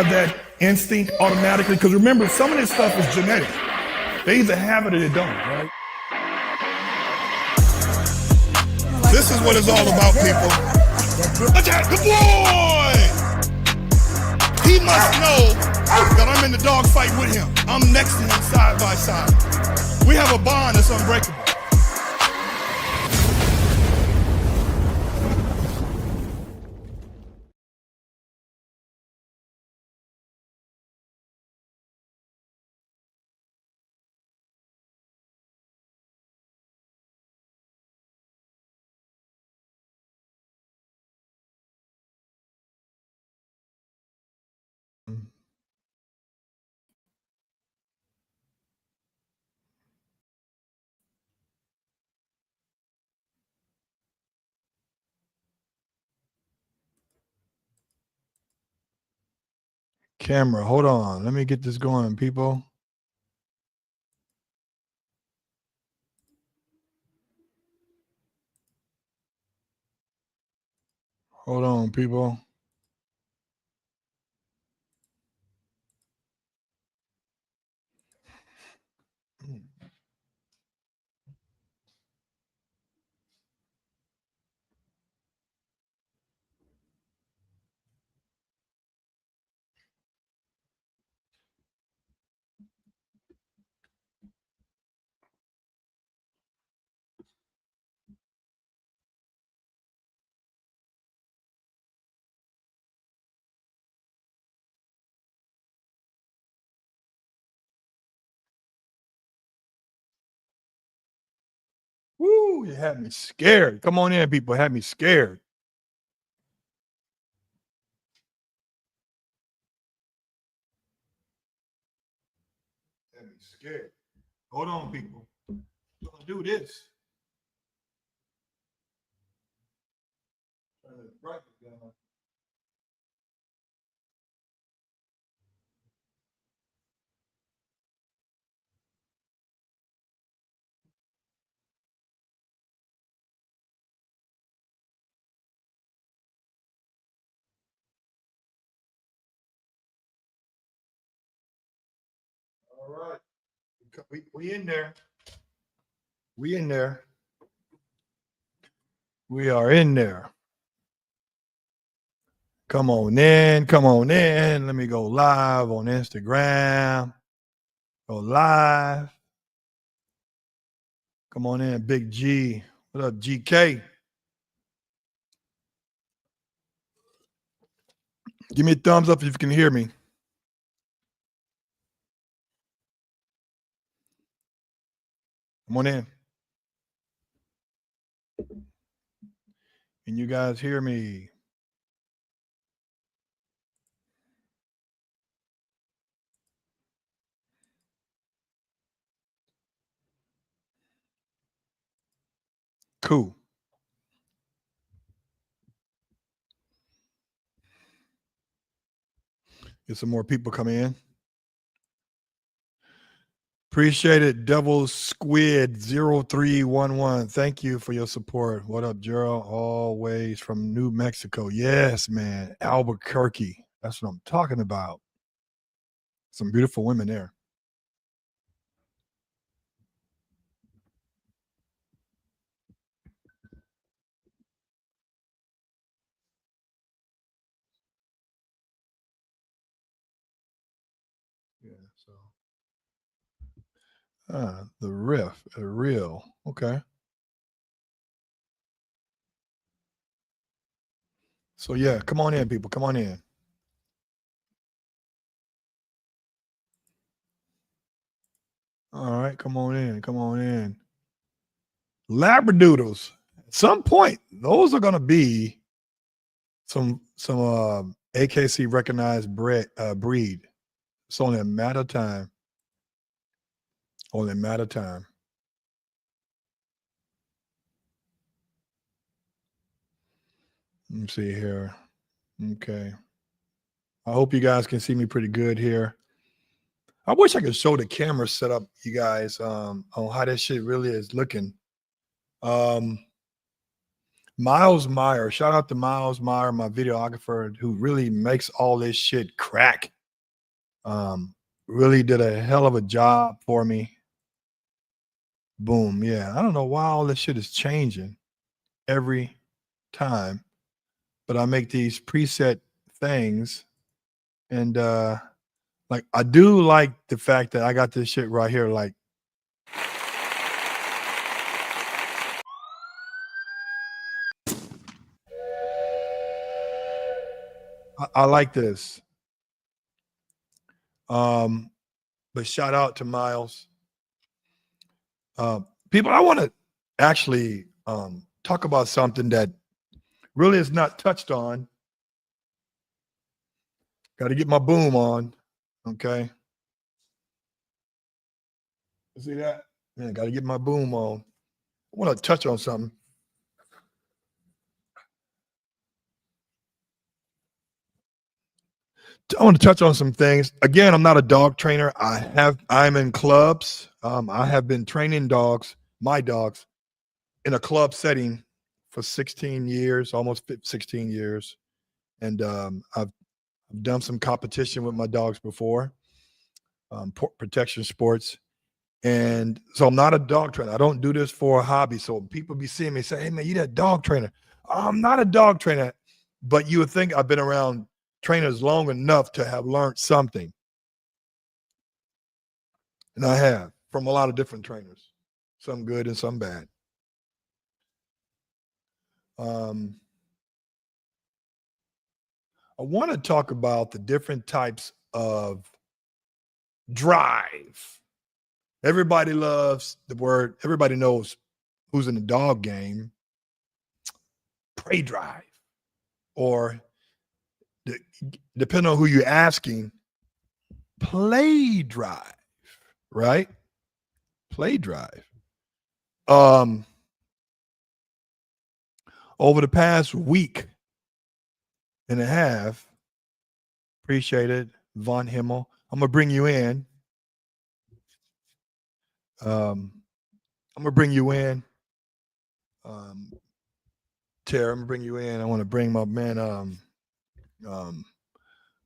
have that instinct automatically? Because remember, some of this stuff is genetic. They either have it or they don't, right? This is what it's all about, people. Attack, good boy! He must know that I'm in the dog fight with him. I'm next to him side by side. We have a bond that's unbreakable. Camera, hold on. Let me get this going, people. Hold on, people. Woo, you had me scared. Come on in, people. Had me scared. Had me scared. Hold on, people. I'm gonna do this. Turn the brightness down. All right. We in there. We in there. We are in there. Come on in. Come on in. Let me go live on Instagram. Go live. Come on in, Big G. What up, GK? Give me a thumbs up if you can hear me. Come on in. Can you guys hear me? Cool. Get some more people coming in. Appreciate it, Devil Squid 0311. Thank you for your support. What up, Gerald? Always from New Mexico. Yes, man. Albuquerque. That's what I'm talking about. Some beautiful women there. Yeah, so the riff, a real. Okay. So yeah, come on in, people. Come on in. All right, come on in. Come on in. Labradoodles. At some point, those are gonna be some AKC recognized breed. It's only a matter of time. Only a matter of time. Let me see here. Okay. I hope you guys can see me pretty good here. I wish I could show the camera setup, you guys, on how that shit really is looking. Miles Meyer. Shout out to Miles Meyer, my videographer, who really makes all this shit crack. Really did a hell of a job for me. Boom. Yeah. I don't know why all this shit is changing every time, but I make these preset things. And like I do like the fact that I got this shit right here. Like I like this. But shout out to Miles. People, I want to actually talk about something that really is not touched on. Got to get my boom on. Okay. See that? Yeah, got to get my boom on. I want to touch on something. I want to touch on some things. Again, I'm not a dog trainer. I'm in clubs. I have been training dogs, my dogs, in a club setting for 16 years, almost 16 years. And I've done some competition with my dogs before, protection sports. And so I'm not a dog trainer. I don't do this for a hobby. So people be seeing me say, hey, man, you that dog trainer. I'm not a dog trainer. But you would think I've been around trainers long enough to have learned something. And I have from a lot of different trainers, some good and some bad. Um, I want to talk about the different types of drive. Everybody loves the word, everybody knows who's in the dog game, prey drive, or depending on who you're asking, play drive, right? Play drive. Um, over the past week and a half, appreciate it, Von Himmel. I'm gonna bring you in. I'm gonna bring you in. Um, Tara, I'm gonna bring you in. I want to bring my man, um,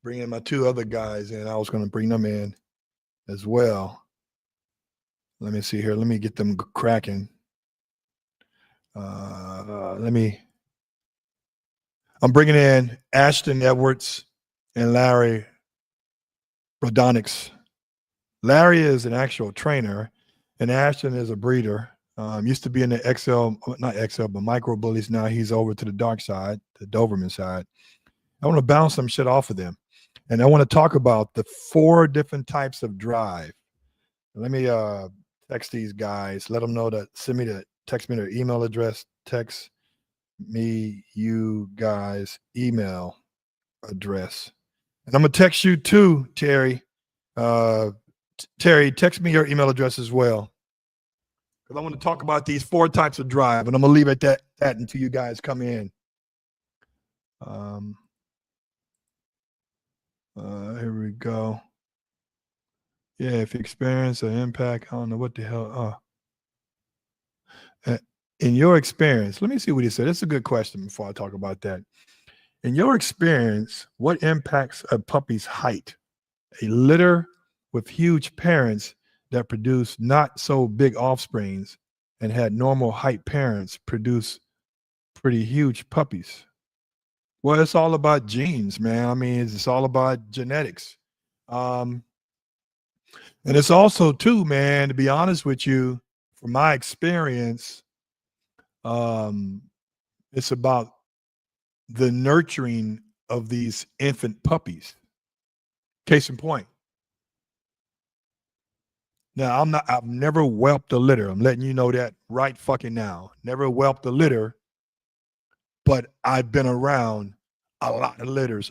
bring in my two other guys in. I was gonna bring them in as well. Let me see here. Let me get them cracking. Let me. I'm bringing in Ashton Edwards and Larry Rodonix. Larry is an actual trainer, and Ashton is a breeder. Used to be in the XL, not XL, but micro bullies. Now he's over to the dark side, the Doberman side. I want to bounce some shit off of them. And I want to talk about the 4 different types of drive. Let me text these guys, let them know that text me their email address, text me you guys email address. And I'm gonna text you too, Terry. Terry, text me your email address as well. Because I want to talk about these 4 types of drive, and I'm gonna leave it at that until you guys come in. Here we go. Yeah, if you experience an impact, I don't know what the hell. In your experience, let me see what he said. That's a good question before I talk about that. In your experience, what impacts a puppy's height? A litter with huge parents that produce not so big offsprings and had normal height parents produce pretty huge puppies. Well, it's all about genes, man. I mean, it's all about genetics. Um, and it's also, too, man, to be honest with you, from my experience, um, it's about the nurturing of these infant puppies. Case in point. Now, I've never whelped a litter. I'm letting you know that right fucking now. Never whelped a litter, but I've been around a lot of litters.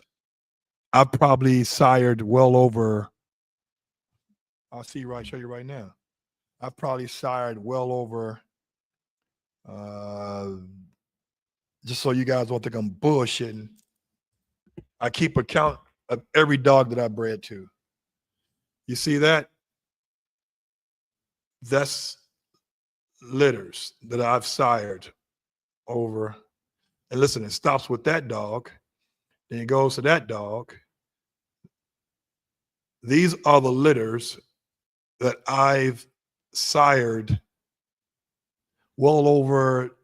I've probably sired well over, show you right now. I've probably sired well over, uh, just so you guys won't think I'm bullshitting. I keep a count of every dog that I bred to. You see that? That's litters that I've sired over. And listen, it stops with that dog. Then it goes to that dog. These are the litters that I've sired well over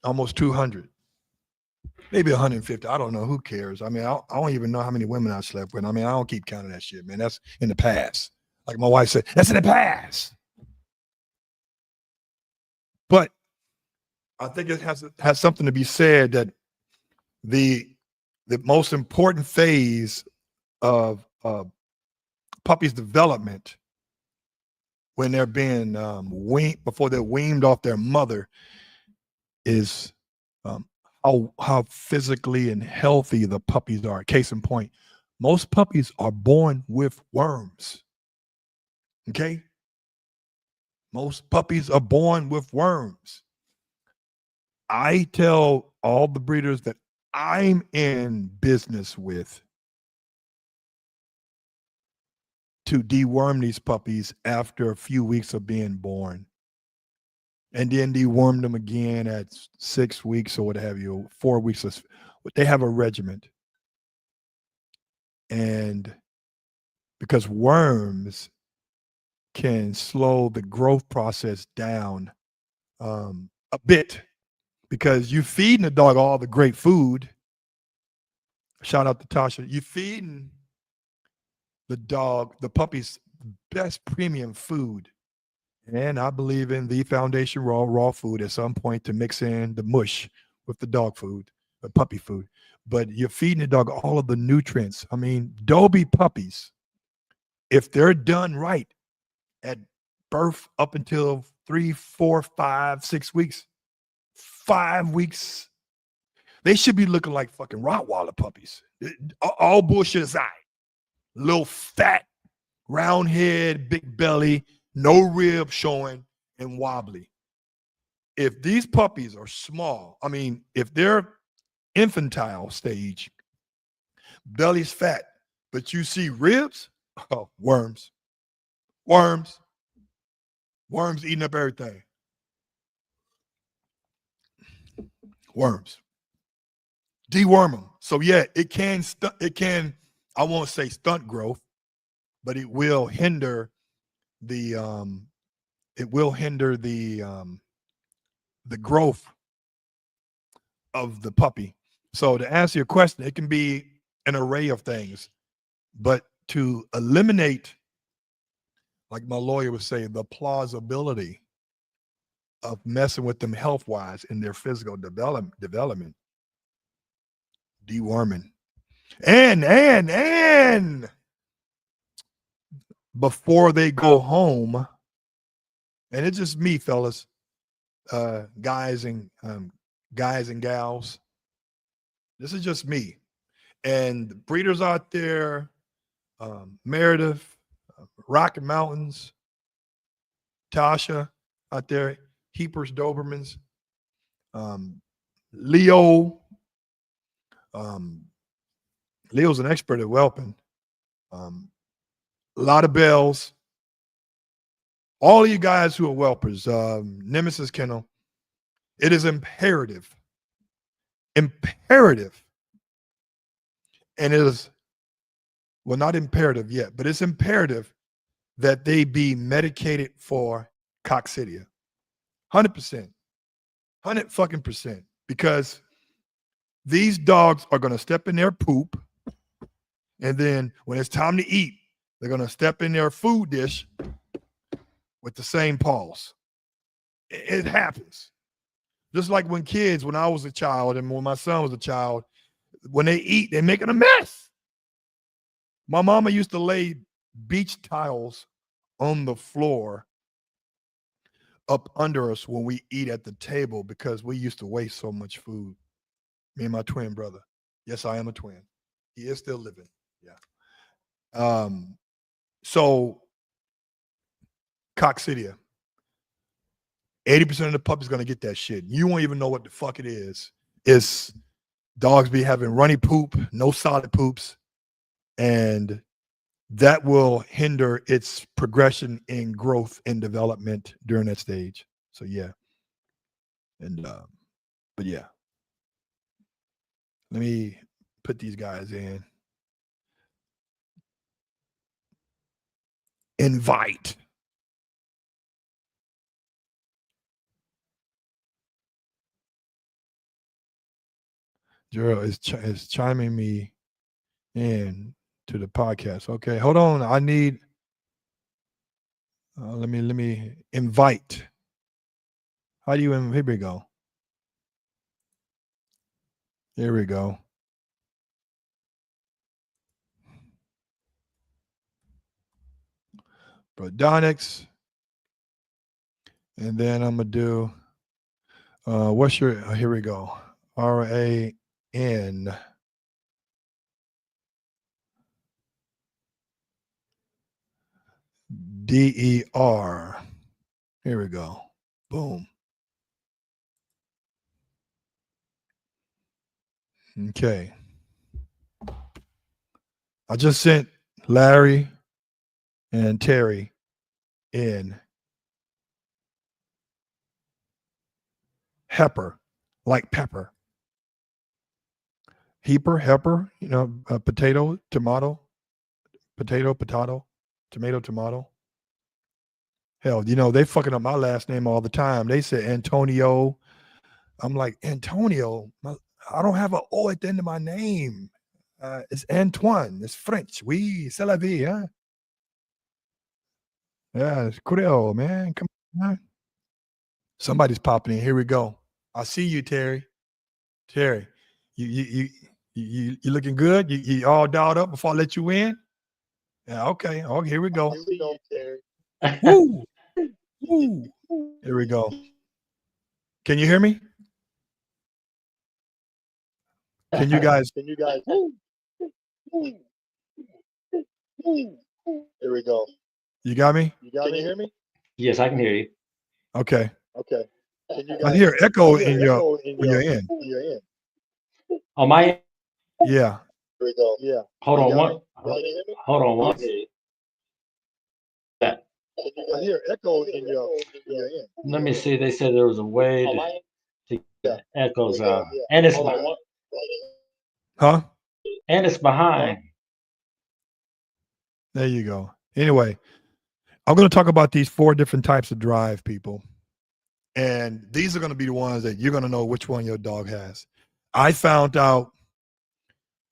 almost 200, maybe 150. I don't know. Who cares? I mean, I don't even know how many women I slept with. I mean, I don't keep counting that shit, man. That's in the past. Like my wife said, that's in the past. But I think it has something to be said that the most important phase of puppies' development when they're being weaned, before they're weaned off their mother, is how physically and healthy the puppies are. Case in point, most puppies are born with worms. Okay? Most puppies are born with worms. I tell all the breeders that I'm in business with to deworm these puppies after a few weeks of being born, and then deworm them again at 6 weeks or what have you, 4 weeks. They have a regiment. And because worms can slow the growth process down a bit, because you feeding the dog all the great food. Shout out to Tasha. You feeding the puppies, best premium food. And I believe in the foundation raw food at some point to mix in the mush with the dog food, the puppy food. But you're feeding the dog all of the nutrients. I mean, Dobie puppies, if they're done right at birth up until 3, 4, 5, 6 weeks, 5 weeks, they should be looking like fucking Rottweiler puppies. All bullshit aside. Little fat, round head, big belly, no rib showing, and wobbly. If these puppies are small, I mean, if they're infantile stage, belly's fat, but you see ribs, oh, worms eating up everything. Worms. Deworm them. So yeah, it can, I won't say stunt growth, but it will hinder the growth of the puppy. So to answer your question, it can be an array of things, but to eliminate, like my lawyer would say, the plausibility of messing with them health-wise in their physical development, deworming. And before they go home, and it's just me, fellas, guys and gals, this is just me. And the breeders out there, Meredith, Rocky Mountains, Tasha out there, Heapers, Dobermans, Leo. Leo's an expert at whelping. A lot of bells. All of you guys who are whelpers, Nemesis Kennel, it is imperative, and it is, well, not imperative yet, but it's imperative that they be medicated for coccidia. 100%. 100% because these dogs are going to step in their poop, and then when it's time to eat, they're going to step in their food dish with the same paws. It happens. Just like when I was a child and when my son was a child, when they eat, they're making a mess. My mama used to lay beach tiles on the floor up under us when we eat at the table because we used to waste so much food. Me and my twin brother. Yes, I am a twin. He is still living. Yeah. So coccidia. 80% of the puppies going to get that shit. You won't even know what the fuck it is. It's dogs be having runny poop, no solid poops, and that will hinder its progression in growth and development during that stage. So yeah. And but yeah. Let me put these guys in. Invite. Gerald is chiming me in to the podcast. Okay, hold on. I need. Let me invite. How do you? Here we go. Here we go. Brodonics. And then I'm gonna do. What's your? Here we go. RAN. DER. Here we go. Boom. Okay. I just sent Larry and Terry in. Hepper, like pepper. Hepper, potato, tomato, tomato. Hell, they fucking up my last name all the time. They say Antonio. I'm like, Antonio? I don't have an O at the end of my name. It's Antoine. It's French. Oui, c'est la vie, huh? Yeah, it's Creole, man. Come on. Man. Somebody's popping in. Here we go. I see you, Terry. Terry, you looking good? You all dialed up before I let you in? Yeah, okay. Oh, here we go. Woo! Woo! Here we go. Can you hear me? Can you guys? Here we go. You got me? Can you hear me? Yes, I can hear you. Okay. I hear echo in your when you're in. On my end? Yeah. Here we go. Yeah. Hold on one. Hold on. That. I hear echo in your end. Let me see. They said there was a way to get echoes out, and it's Huh? And it's behind. There you go. Anyway, I'm going to talk about these 4 different types of drive, people. And these are going to be the ones that you're going to know which one your dog has. I found out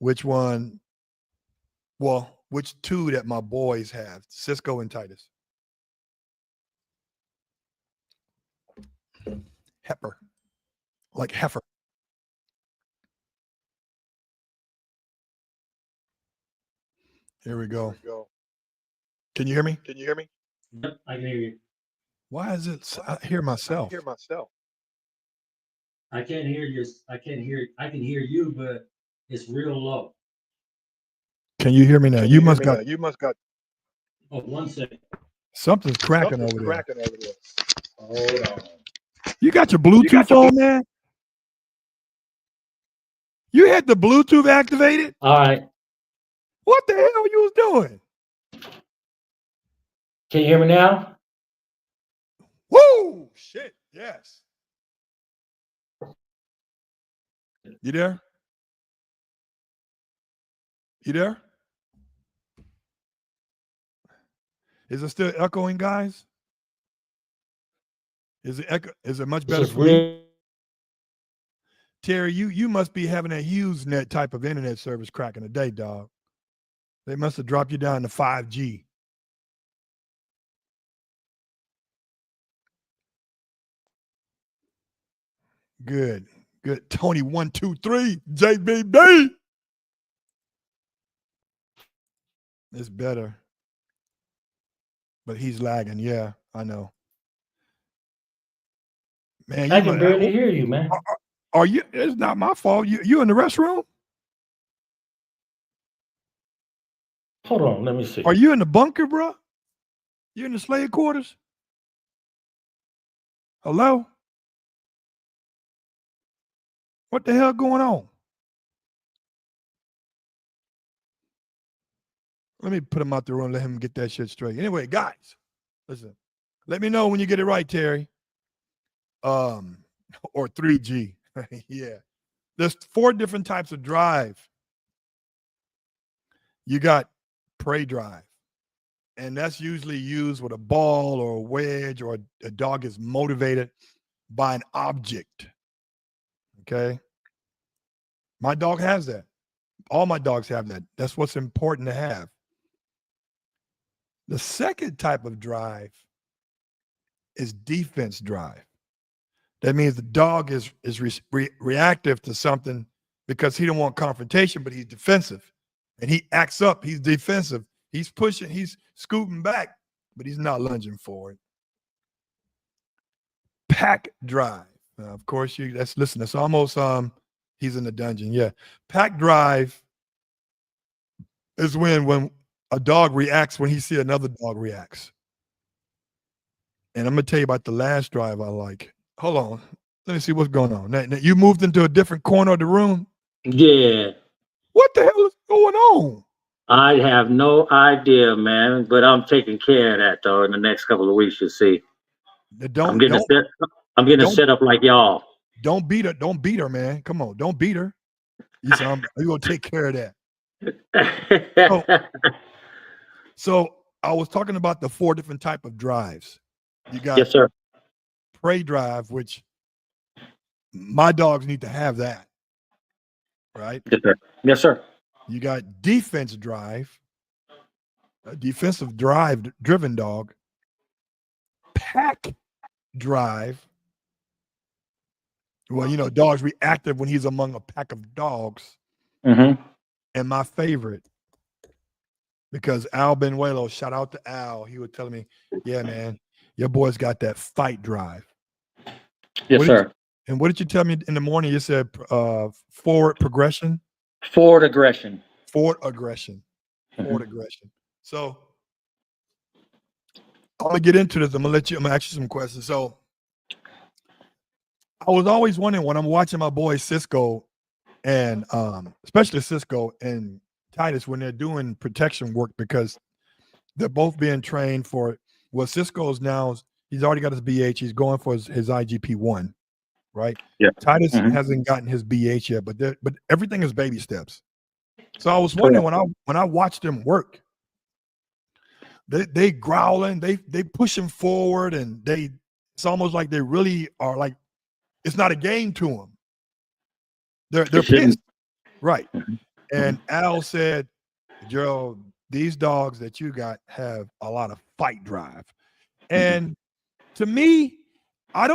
which 2 that my boys have, Cisco and Titus. Hepper, like heifer. Here we go. Can you hear me? Yep, I can hear you. Why is it? I hear myself. I can't hear you. I can hear you, but it's real low. Can you hear me now? You must got. Oh, 1 second. Something's cracking over there. Hold on. You got your Bluetooth on, man? You had the Bluetooth activated? All right. What the hell you was doing? Can you hear me now? Woo! Shit, yes. You there? You there? Is it still echoing, guys? Is it much better for you? Terry, you must be having a HughesNet type of internet service cracking today, dog. They must have dropped you down to 5G. Good. Tony 123 JBB. It's better. But he's lagging. Yeah, I know. Man, I can barely hear you, man. Are you? It's not my fault. You in the restroom? Hold on, let me see. Are you in the bunker, bro? You in the slave quarters? Hello? What the hell going on? Let me put him out the room and let him get that shit straight. Anyway, guys, listen. Let me know when you get it right, Terry. Or 3G. Yeah. There's 4 different types of drive. You got prey drive, and that's usually used with a ball or a wedge, or a dog is motivated by an object. Okay. My dog has that. All my dogs have that. That's what's important to have. The second type of drive is defense drive. That means the dog is reactive to something because he don't want confrontation, but he's defensive, and he acts up. He's defensive. He's pushing. He's scooting back, but he's not lunging forward. Pack drive. Of course, that's almost he's in the dungeon. Yeah, pack drive is when a dog reacts when he see another dog reacts. And I'm gonna tell you about the last drive I like. Hold on. Let me see what's going on. Now, you moved into a different corner of the room. Yeah. What the hell is going on? I have no idea, man, but I'm taking care of that though. In the next couple of weeks, you'll see. I'm getting set up like y'all. Don't beat her. Don't beat her, man. Come on, don't beat her. You say you're gonna take care of that. So I was talking about the 4 different type of drives. You got yes, sir. Prey drive, which my dogs need to have that, right? Yes, sir. Yes, sir. You got defense drive, a defensive drive driven dog. Pack drive. Well, dogs reactive when he's among a pack of dogs. Mm-hmm. And my favorite, because Al Benuelo, shout out to Al, he was telling me, yeah, man, your boy's got that fight drive. Yes, sir. And what did you tell me in the morning? You said forward progression? Forward aggression. Forward aggression. Forward aggression. So I'm going to get into this. I'm going to ask you some questions. So I was always wondering when I'm watching my boy Cisco and especially Cisco and Titus when they're doing protection work, because they're both being trained for, well, Cisco's now, he's already got his BH. He's going for his IGP-1, right? Yeah. Titus hasn't gotten his BH yet, but everything is baby steps. So I was wondering when I watched them work, they growling, they pushing forward, and it's almost like they really are like, it's not a game to them. They're pissed, right? And Al said, Gerald, these dogs that you got have a lot of fight drive. And to me, I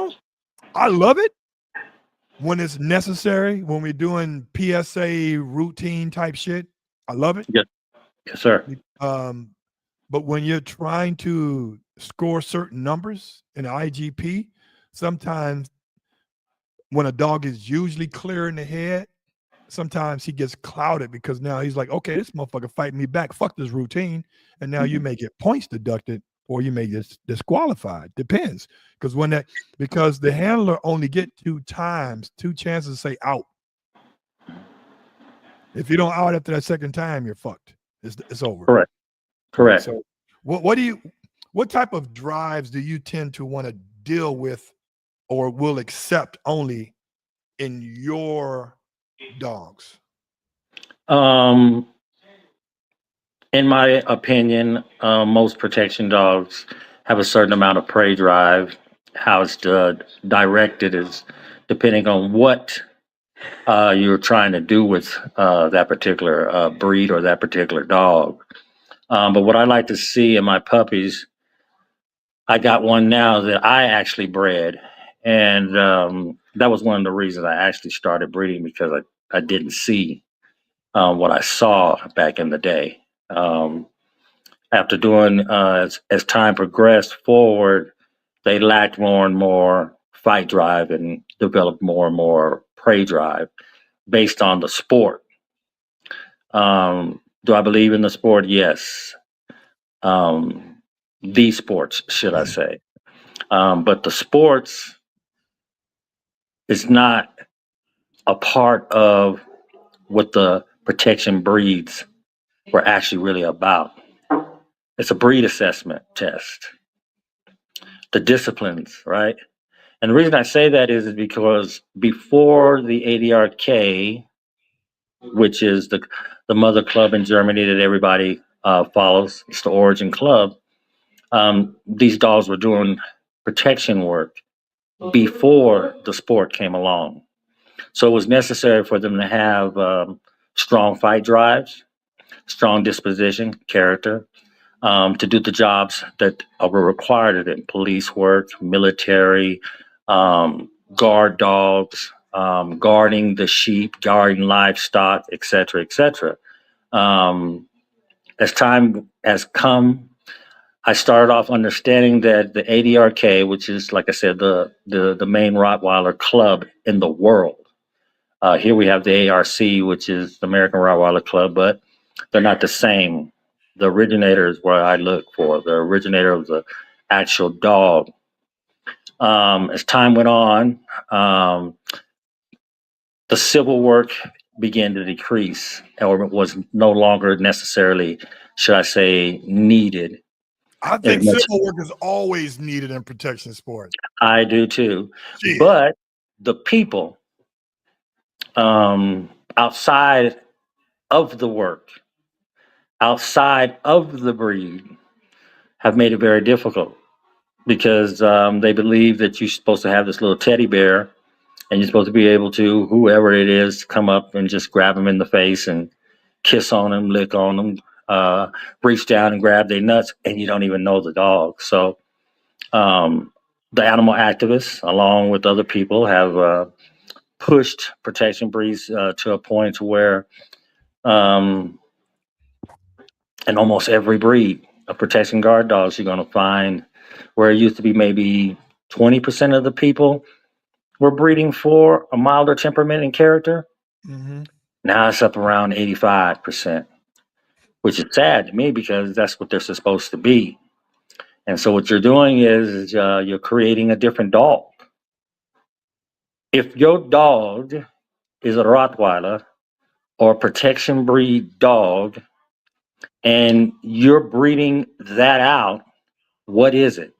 love it when it's necessary, when we're doing PSA routine type shit. I love it. Yes, sir. But when you're trying to score certain numbers in IGP, sometimes when a dog is usually clear in the head, sometimes he gets clouded because now he's like, okay, this motherfucker fighting me back. Fuck this routine. And now you may get points deducted or you may get disqualified. Depends. Because the handler only get 2 chances to say out. If you don't out after that second time, you're fucked. It's over. Correct. Correct. So what type of drives do you tend to want to deal with or will accept only in your dogs? In my opinion, most protection dogs have a certain amount of prey drive. How it's directed is depending on what you're trying to do with that particular breed or that particular dog. But what I like to see in my puppies, I got one now that I actually bred. And that was one of the reasons I actually started breeding, because I didn't see what I saw back in the day. After doing, as time progressed forward, they lacked more and more fight drive and developed more and more prey drive based on the sport. Do I believe in the sport? Yes. These sports, should I say. But the sports is not a part of what the protection breeds were actually really about. It's a breed assessment test. The disciplines, right? And the reason I say that is because before the ADRK, which is the mother club in Germany that everybody follows, it's the origin club. These dogs were doing protection work before the sport came along. So it was necessary for them to have strong fight drives, strong disposition, character, to do the jobs that were required of them: police work, military, guard dogs, guarding the sheep, guarding livestock, etc., etc. Um, as time has come, I started off understanding that the ADRK, which is, like I said, the main Rottweiler club in the world. Here we have the ARC, which is the American Rottweiler Club, but they're not the same. The originator is what I look for, the originator of the actual dog. As time went on, the civil work began to decrease, or it was no longer necessarily, should I say, needed I as think much. civil work is always needed in protection sports. I do too. Shit. But the people outside of the work, outside of the breed, have made it very difficult because they believe that you're supposed to have this little teddy bear and you're supposed to be able to, whoever it is, come up and just grab them in the face and kiss on them, lick on them, reach down and grab their nuts, and you don't even know the dog. So the animal activists, along with other people, have pushed protection breeds to a point to where um, in almost every breed of protection guard dogs, you're going to find where it used to be maybe 20% of the people were breeding for a milder temperament and character. Mm-hmm. Now it's up around 85%, which is sad to me because that's what they're supposed to be. And so what you're doing is you're creating a different dog. If your dog is a Rottweiler or a protection breed dog and you're breeding that out, what is it?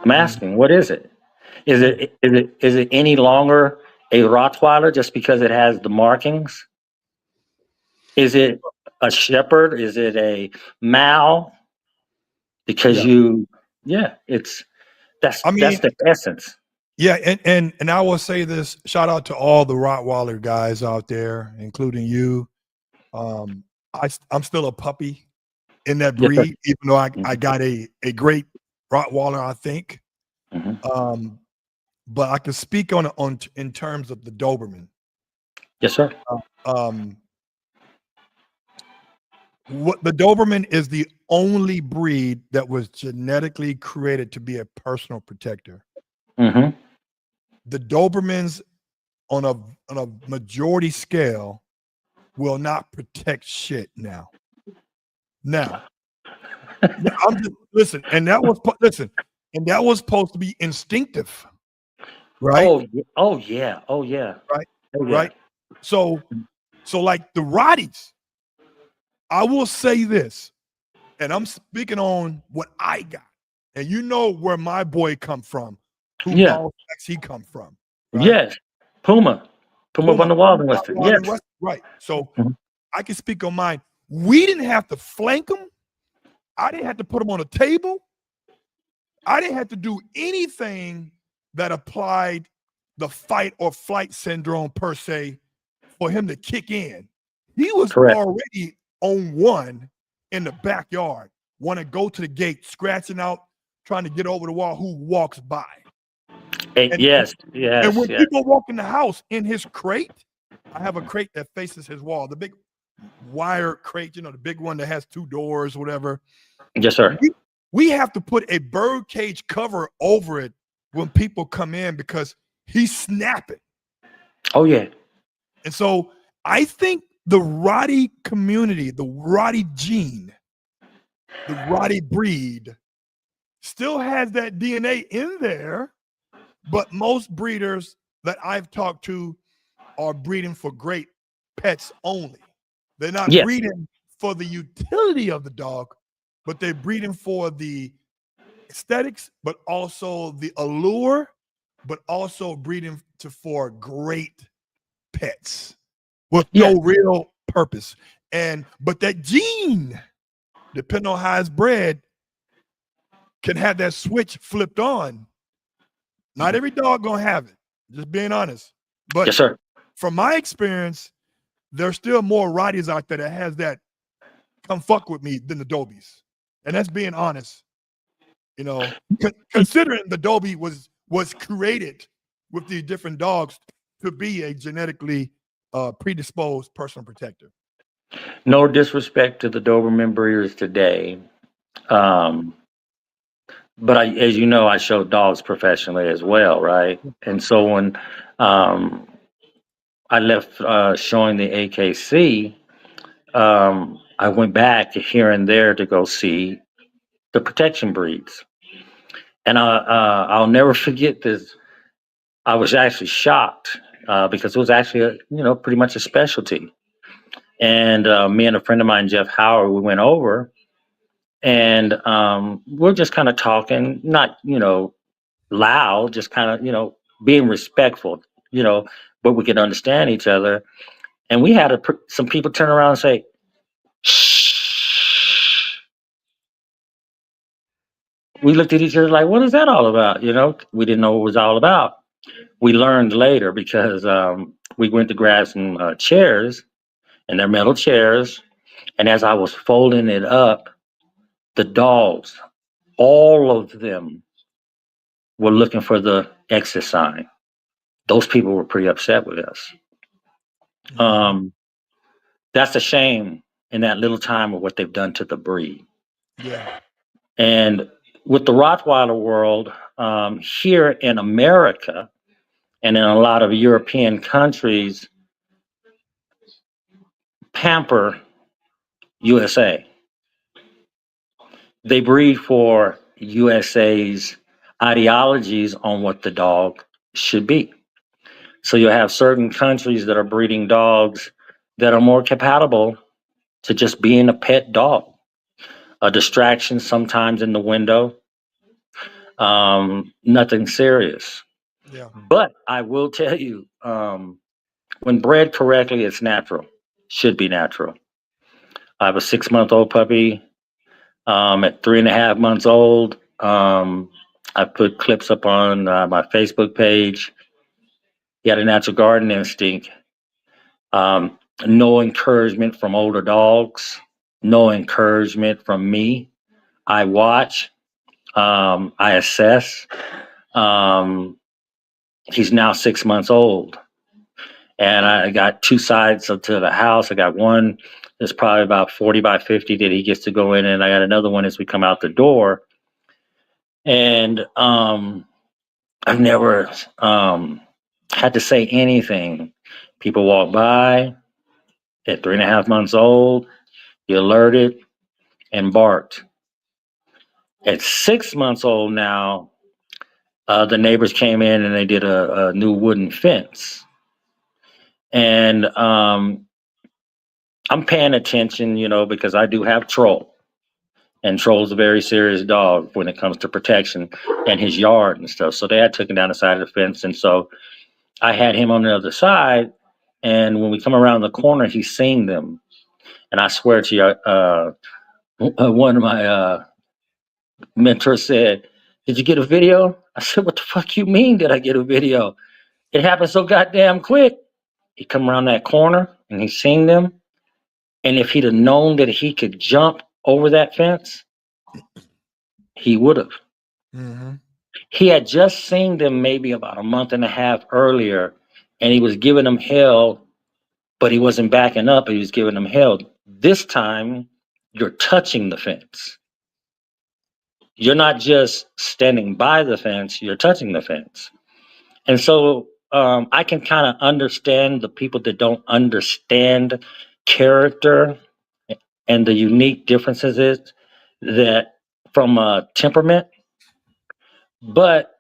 I'm Mm-hmm. asking, what is it? Is Yeah. it any longer a Rottweiler just because it has the markings? Is it a shepherd? Is it a Mal? Because Yeah. you, yeah, it's I that's mean, the essence. yeah, and I will say this: shout out to all the Rottweiler guys out there, including you. Um, I'm still a puppy in that Yes, sir. breed, even though I Mhm, got a great Rottweiler, I think. mhm. Um, but I can speak on in terms of the Doberman. Yes, sir. Um, what the Doberman is the only breed that was genetically created to be a personal protector. Hmm. The Dobermans on a majority scale will not protect shit now. Now, I'm just listen, and that was supposed to be instinctive, right? Oh yeah, oh yeah, Right, oh yeah. right. So, like the Rotties, I will say this, and I'm speaking on what I got, and you know where my boy come from, who Yeah, ball sacks he come from, right? yes. Puma, Puma Puma, van der Walden Western. Wild Yes. and West, right? So Mhm. I can speak on mine. We didn't have to flank them. I didn't have to put them on a table. I didn't have to do anything that applied the fight or flight syndrome per se for him to kick in. He was Correct. already on one in the backyard, want to go to the gate, scratching out, trying to get over the wall who walks by. And, and, Yes, and yes, when yes. people walk in the house in his crate, I have a crate that faces his wall, the big wire crate, the big one that has two doors, whatever. Yes, sir. We have to put a bird cage cover over it when people come in because he's snapping. Oh yeah. And so I think the Rottie community, the Rottie gene, the Rottie breed still has that DNA in there, but most breeders that I've talked to are breeding for great pets only. They're not Yes. breeding for the utility of the dog, but they're breeding for the aesthetics, but also the allure, but also breeding for great pets with Yeah. no real purpose. But that gene, depending on how it's bred, can have that switch flipped on. Not every dog gonna have it. Just being honest. But Yes, sir. from my experience, there's still more Rotties out there that has that come fuck with me than the Dobies. And that's being honest. Considering the Dobie was created with these different dogs to be a genetically predisposed personal protector. No disrespect to the Doberman breeders today. Um, but as you know, I show dogs professionally as well, right? And so when um, I left showing the AKC, I went back here and there to go see the protection breeds. And I'll never forget this. I was actually shocked because it was actually, pretty much a specialty. And me and a friend of mine, Jeff Howard, we went over and we're just kind of talking, not, loud, just kind of, being respectful, but we could understand each other. And we had some people turn around and say, shh. We looked at each other like, what is that all about? We didn't know what it was all about. We learned later because we went to grab some chairs, and they're metal chairs. And as I was folding it up, the dogs, all of them were looking for the exit sign. Those people were pretty upset with us. Um, that's a shame in that little time of what they've done to the breed. Yeah. And with the Rottweiler world, here in America and in a lot of European countries, pamper USA. They breed for USA's ideologies on what the dog should be. So you have certain countries that are breeding dogs that are more compatible to just being a pet dog, a distraction sometimes in the window, nothing serious. Yeah. But I will tell you, when bred correctly, it's natural, should be natural. I have a 6-month-old puppy. At 3.5 months old, I put clips up on my Facebook page. He had a natural garden instinct. Um, no encouragement from older dogs. No encouragement from me. I watch. I assess. Um, he's now 6 months old, and I got two sides to the house. I got one that's probably about 40 by 50 that he gets to go in, and I got another one as we come out the door. And I've never had to say anything. People walk by at 3.5 months old, he alerted and barked. At 6 months old now, the neighbors came in and they did a new wooden fence. And I'm paying attention, because I do have Troll. And Troll's a very serious dog when it comes to protection and his yard and stuff. So they had taken down the side of the fence. And so I had him on the other side. And when we come around the corner, he's seen them. And I swear to you, one of my mentors said, "Did you get a video?" I said, "What the fuck you mean did I get a video? It happened so goddamn quick." He come around that corner and he seen them. And if he'd have known that he could jump over that fence, he would have. Mm-hmm. He had just seen them maybe about a month and a half earlier, and he was giving them hell, but he wasn't backing up. He was giving them hell. This time, you're touching the fence. You're not just standing by the fence, you're touching the fence. And so I can kind of understand the people that don't understand character and the unique differences is that from a temperament, but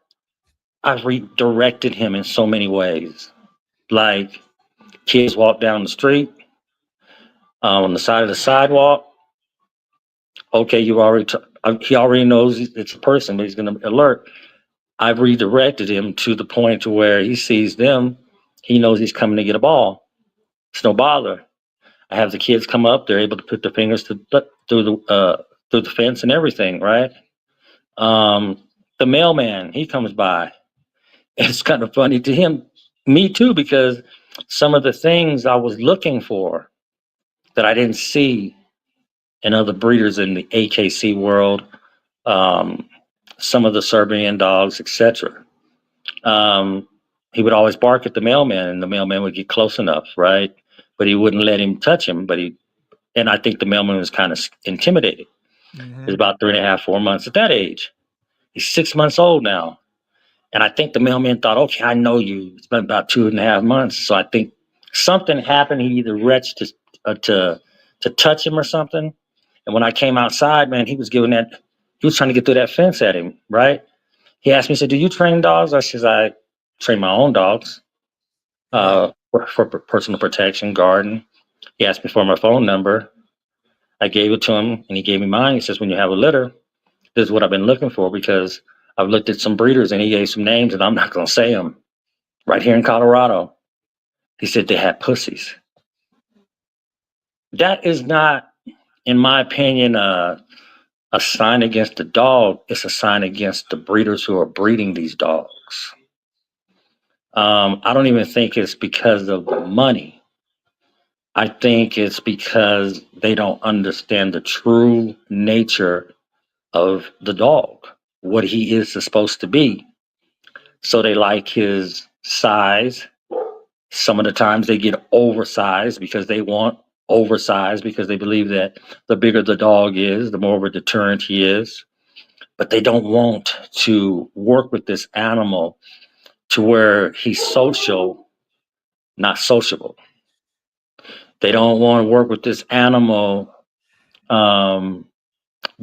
I've redirected him in so many ways. Like kids walk down the street on the side of the sidewalk. Okay, he already knows it's a person, but he's going to alert. I've redirected him to the point to where he sees them. He knows he's coming to get a ball. It's no bother. I have the kids come up. They're able to put their fingers through the fence and everything, right? Um, the mailman, he comes by. It's kind of funny to him, me too, because some of the things I was looking for that I didn't see in other breeders in the AKC world, um, some of the Serbian dogs, etc. Um, he would always bark at the mailman, and the mailman would get close enough, right? But he wouldn't let him touch him. And I think the mailman was kind of intimidated. He's Mm-hmm. about 3.5, 4 months at that age. He's 6 months old now. And I think the mailman thought, okay, I know you. It's been about 2.5 months. So I think something happened. He either reached to touch him or something. And when I came outside, man, he was trying to get through that fence at him, right? He asked me, he said, do you train dogs? I says, I train my own dogs Right. for personal protection, garden. He asked me for my phone number. I gave it to him and he gave me mine. He says, when you have a litter, this is what I've been looking for because I've looked at some breeders and he gave some names and I'm not going to say them. Right here in Colorado, he said they had pussies. That is not, in my opinion, a sign against the dog. It's a sign against the breeders who are breeding these dogs. I don't even think it's because of the money. I think it's because they don't understand the true nature of the dog, what he is supposed to be. So they like his size. Some of the times they get oversized because they want oversized because they believe that the bigger the dog is, the more of a deterrent he is. But they don't want to work with this animal to where he's social, not sociable. They don't want to work with this animal um,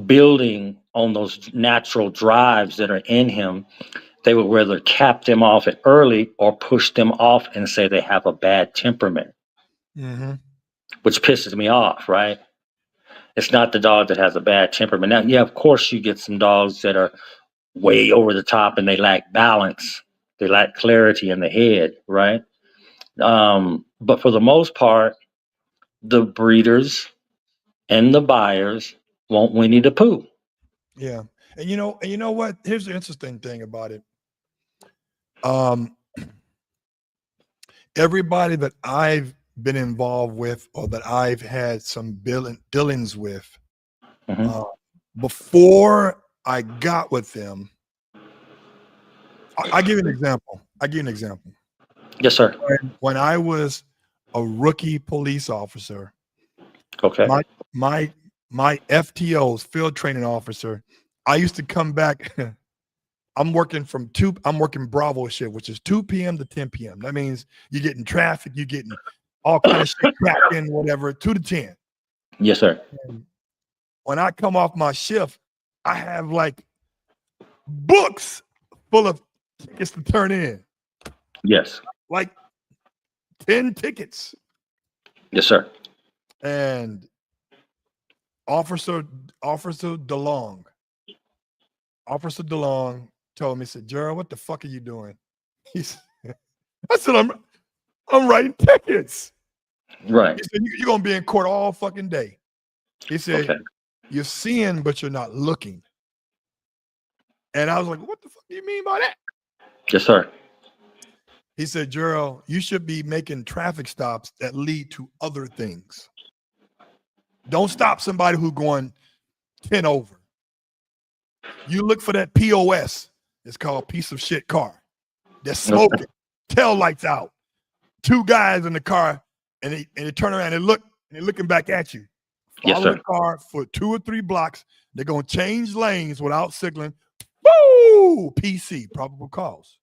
building on those natural drives that are in him. They would rather cap them off at early or push them off and say they have a bad temperament, Mm-hmm. which pisses me off, right? It's not the dog that has a bad temperament. Now, yeah, of course, you get some dogs that are way over the top and they lack balance. They lack clarity in the head, right? But for the most part, the breeders and the buyers want Winnie the Pooh. Yeah. And you know what? Here's the interesting thing about it. Um, everybody that I've been involved with or that I've had some dealings with, Hmm. uh, before I got with them, I give you an example. I give you an example. Yes, sir. When I was a rookie police officer, Okay. my my my FTOs, field training officer, I used to come back. I'm working Bravo shift, which is 2 p.m. to 10 p.m. That means you're getting traffic, you're getting all kind of shit cracking, whatever, 2 to 10. Yes, sir. And when I come off my shift, I have like books full of tickets to turn in, Yes. like 10 tickets. Yes, sir. And Officer Officer DeLong, Officer DeLong told me, said, Gerald, what the fuck are you doing? He said, I said, I'm writing tickets. Right. He said, you're gonna be in court all fucking day. He said, Okay. you're seeing, but you're not looking. And I was like, what the fuck do you mean by that? Yes, sir. He said, Gerald, you should be making traffic stops that lead to other things. Don't stop somebody who's going 10 over. You look for that POS. It's called piece of shit car. They're Okay. smoking, tail lights out. Two guys in the car, and they turn around and look, and they're looking back at you. Yes, Follow the sir. car for 2 or 3 blocks. They're gonna change lanes without signaling. Woo! PC, probable cause.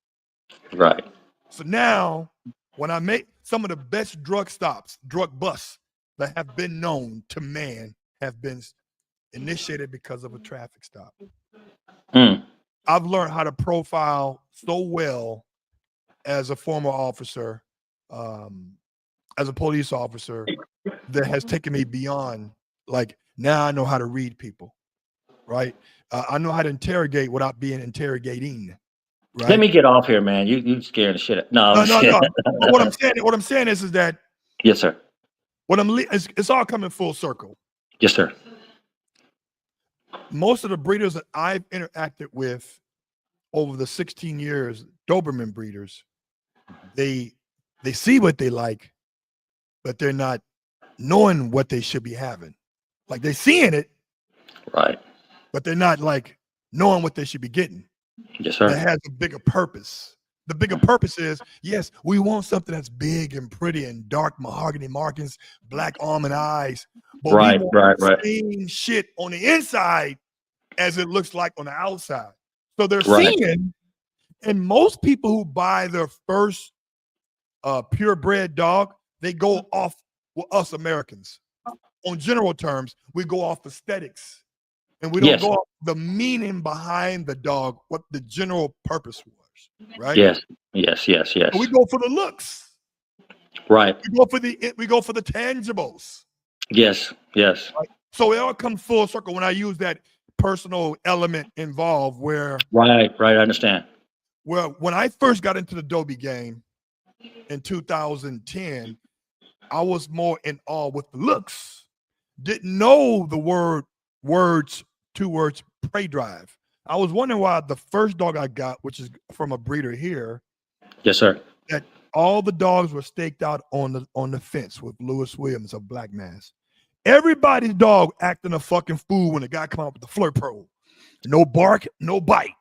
Right. So now, when I make some of the best drug stops, drug busts that have been known to man have been initiated because of a traffic stop. Mm. I've learned how to profile so well as a former officer, um, as a police officer, that has taken me beyond like now I know how to read people, right? I know how to interrogate without being interrogating, Let right? me get off here, man. You scaring the shit out. No, I'm No, just no, kidding. no. But what I'm saying is that Yes, sir. it's all coming full circle. Yes, sir. Most of the breeders that I've interacted with over the 16 years, Doberman breeders, they see what they like, but they're not knowing what they should be having. Like they're seeing it, Right. but they're not like knowing what they should be getting. Yes, That sir. has a bigger purpose. The bigger purpose is, yes, we want something that's big and pretty and dark mahogany markings, black almond eyes, but we Right, want right, the right, same shit on the inside as it looks like on the outside. So they're right. seeing, and most people who buy their first purebred dog, they go off with us Americans. On general terms, we go off aesthetics and we don't Yes, go off the meaning behind the dog, what the general purpose was, right? yes, yes, yes, So we yes. go for the looks. Right. We go for the tangibles. Yes, yes. Right? So it all comes full circle when I use that personal element involved Right, right. I understand. when I first got into the Dobie game in 2010, I was more in awe with the looks. Didn't know the two words, prey drive. I was wondering why the first dog I got, which is from a breeder here, Yes, sir. that all the dogs were staked out on the fence with Lewis Williams of Black Mass. Everybody's dog acting a fucking fool when the guy come out with the flirt pro. No bark, no bite,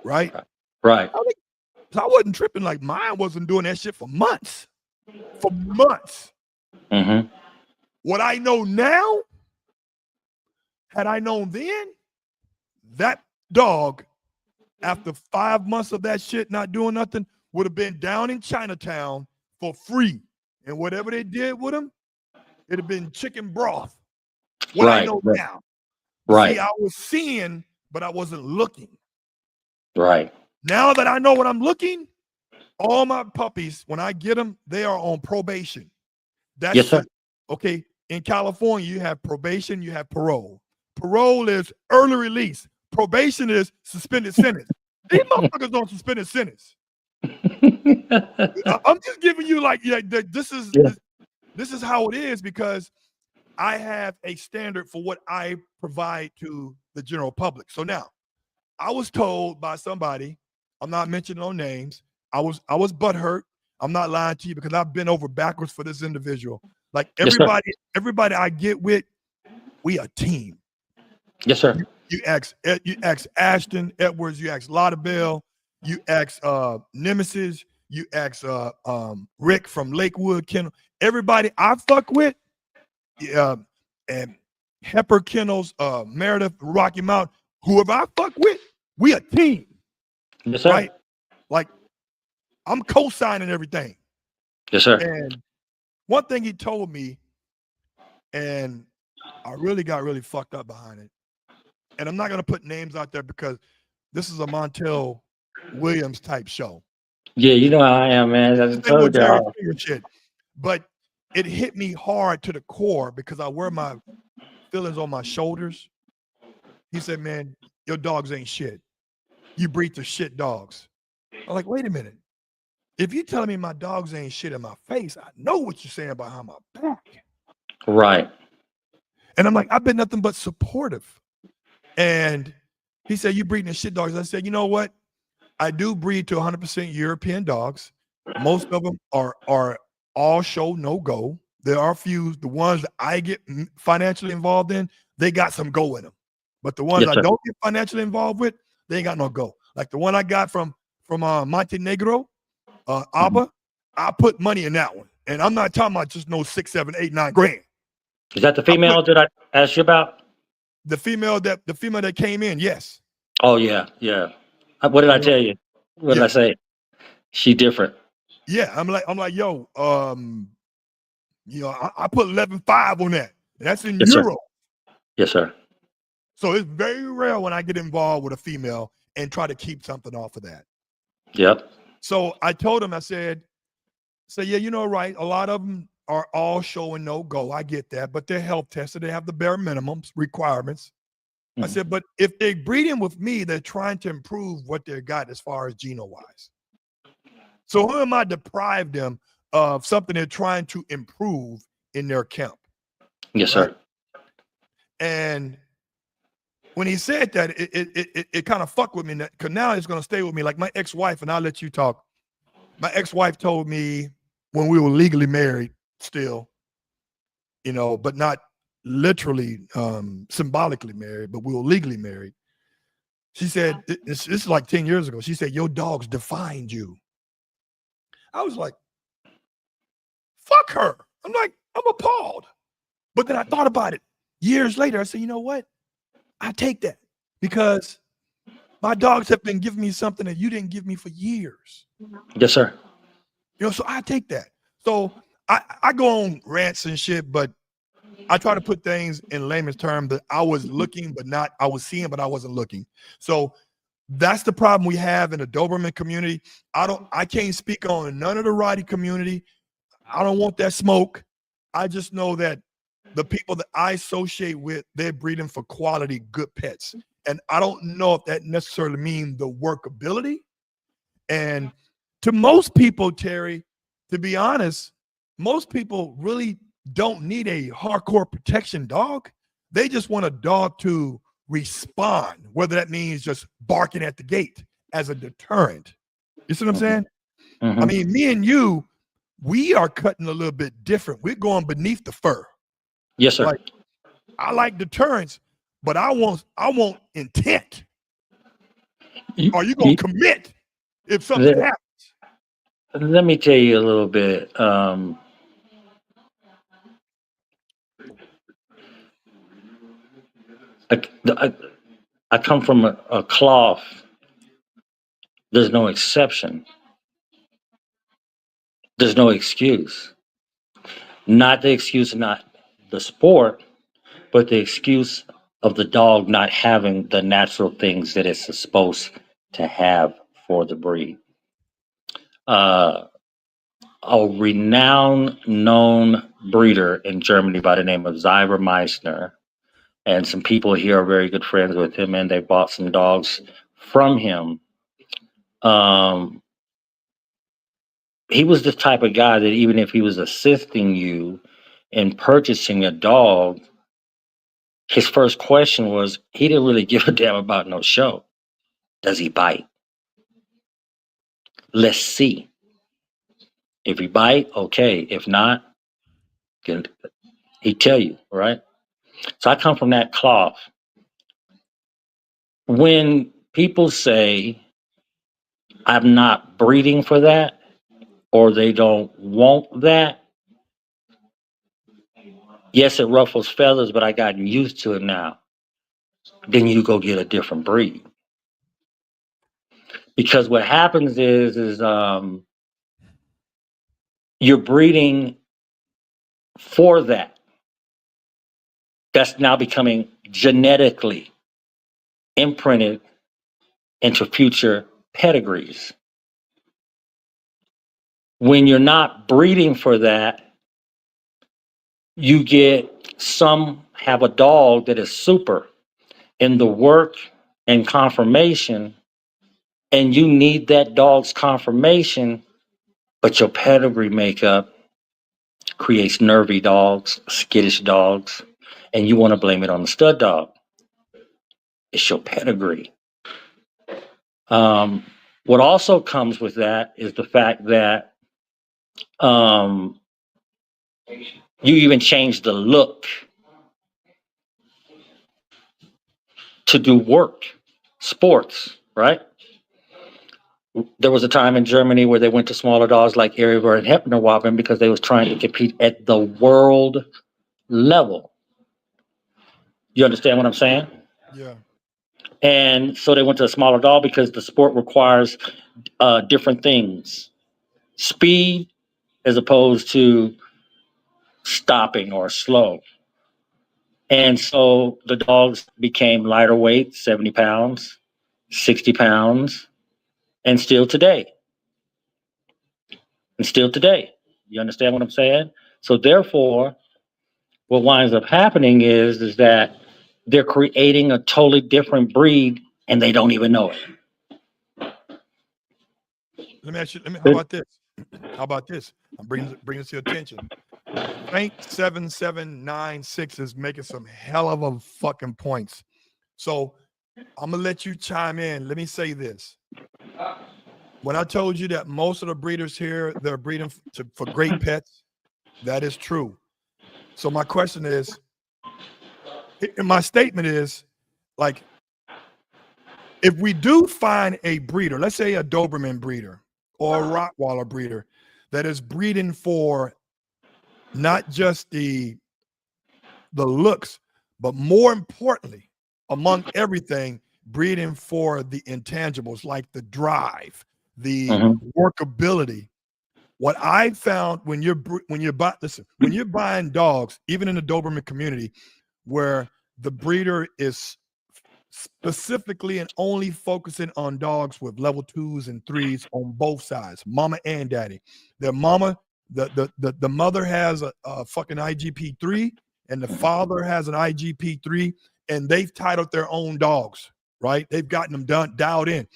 right? Right. So I wasn't tripping, like mine wasn't doing that shit for months. For months. Mm-hmm. What I know now, had I known then, that dog, after 5 months of that shit not doing nothing, would have been down in Chinatown for free. And whatever they did with him, it'd have been chicken broth. What I Right, know right, now. right, See, I was seeing, but I wasn't looking. right. Now that I know what I'm looking, all my puppies, when I get them, they are on probation. Yes, That's sir. okay. In California, you have probation, you have parole. Parole is early release. Probation is suspended sentence. These motherfuckers on suspended sentence. I'm just giving you like this is Yeah. this is how it is because I have a standard for what I provide to the general public. So now, I was told by somebody, I'm not mentioning no names. I was butthurt. I'm not lying to you because I've been over backwards for this individual. Like Yes, sir. everybody I get with, we a team. Yes, sir. You ask Ashton Edwards, you ask Lauderdale, you ask Nemesis, you ask Rick from Lakewood Kennel. Everybody I fuck with, and Hepper Kennels, Meredith, Rocky Mountain, whoever I fuck with, we a team, Yes, sir. right? Like I'm co-signing everything. Yes, sir. And one thing he told me, and I really got really fucked up behind it. And I'm not gonna put names out there because this is a Montel Williams type show. Yeah, you know how I am, man. I This just ain't no told Jerry y'all. Springer shit. But it hit me hard to the core because I wear my feelings on my shoulders. He said, man, your dogs ain't shit. You breed the shit dogs. I'm like, wait a minute. If you telling me my dogs ain't shit in my face, I know what you're saying behind my back. Right. And I'm like, I've been nothing but supportive. And he said, you breeding the shit dogs. I said, you know what? I do breed to 100% European dogs. Most of them are all show no go. There are a few, the ones that I get financially involved in, they got some go in them. But the ones Yes, I sir. don't get financially involved with, they ain't got no go. Like the one I got from Montenegro, Abba, I put money in that one. And I'm not talking about just no 6, 7, 8, 9 grand. Is that the I put female that I asked you about? the female that came in, yes. Oh, yeah, yeah. What did I You know, tell you? What did yeah, I say? She different. yeah. I'm like, yo, I put 11.5 on that. That's in Yes, sir. euro. Yes, sir. So it's very rare when I get involved with a female and try to keep something off of that. Yep. So I told him, I said, yeah, right. A lot of them are all show and no go. I get that, but they're health tested. They have the bare minimums requirements. I said, but if they're breeding with me, they're trying to improve what they got as far as geno wise. So who am I deprive them of something they're trying to improve in their camp? Yes, right? sir. And when he said that, it kind of fucked with me because now it's going to stay with me. Like my ex-wife, and I'll let you talk. My ex-wife told me when we were legally married still, but not literally symbolically married, but we were legally married. She said, this is like 10 years ago. She said, your dogs defined you. I was like, fuck her. I'm appalled. But then I thought about it years later. I said, you know what? I take that because my dogs have been giving me something that you didn't give me for years. Yes, sir. So I take that. So I go on rants and shit, but I try to put things in layman's terms that I was looking, I was seeing, but I wasn't looking. So that's the problem we have in the Doberman community. I can't speak on none of the Rottie community. I don't want that smoke. I just know that the people that I associate with, they're breeding for quality, good pets. And I don't know if that necessarily means the workability. And to most people, Terry, to be honest, most people really don't need a hardcore protection dog. They just want a dog to respond, whether that means just barking at the gate as a deterrent. You see what I'm saying? Mm-hmm. I mean, me and you, we are cutting a little bit different. We're going beneath the fur. Yes, sir. Like, I like deterrence, but I want intent. Are you gonna commit if something happens? Let me tell you a little bit. I come from a cloth. There's no exception. There's no excuse. Not the excuse, not the sport, but the excuse of the dog not having the natural things that it's supposed to have for the breed. A renowned, known breeder in Germany by the name of Zyber Meissner, and some people here are very good friends with him, and they bought some dogs from him. He was the type of guy that even if he was assisting you in purchasing a dog, his first question was he didn't really give a damn about no show. Does he bite? Let's see. If he bite, okay. If not, he'd tell you, right? So I come from that cloth. When people say I'm not breeding for that or they don't want that, yes, it ruffles feathers, but I gotten used to it now. Then you go get a different breed. Because what happens is you're breeding for that. That's now becoming genetically imprinted into future pedigrees. When you're not breeding for that, you get some have a dog that is super in the work and conformation, and you need that dog's conformation, but your pedigree makeup creates nervy dogs, skittish dogs, and you want to blame it on the stud dog. It's your pedigree. What also comes with that is the fact that you even change the look to do work, sports, right? There was a time in Germany where they went to smaller dogs like Eriver and Hepnerwappen because they was trying to compete at the world level. You understand what I'm saying? Yeah. And so they went to a smaller dog because the sport requires different things. Speed as opposed to stopping or slow. And so the dogs became lighter weight, 70 pounds, 60 pounds, and still today. And still today. You understand what I'm saying? So therefore, what winds up happening is that they're creating a totally different breed and they don't even know it. Let me ask you. How about this? How about this? I'm bringing this to your attention. Frank 7796 is making some hell of a fucking points. So I'm gonna let you chime in. Let me say this. When I told you that most of the breeders here, they're breeding for great pets, that is true. So my question is, and my statement is, like, if we do find a breeder, let's say a Doberman breeder or a Rottweiler breeder that is breeding for not just the looks, but more importantly, among everything, breeding for the intangibles like the drive, the workability. What I found when you're buying dogs, even in the Doberman community, where the breeder is specifically and only focusing on dogs with level 2s and 3s on both sides, mama and daddy. Their mama, the mother has a fucking IGP3 and the father has an IGP3, and they've titled their own dogs, right? They've gotten them dialed in.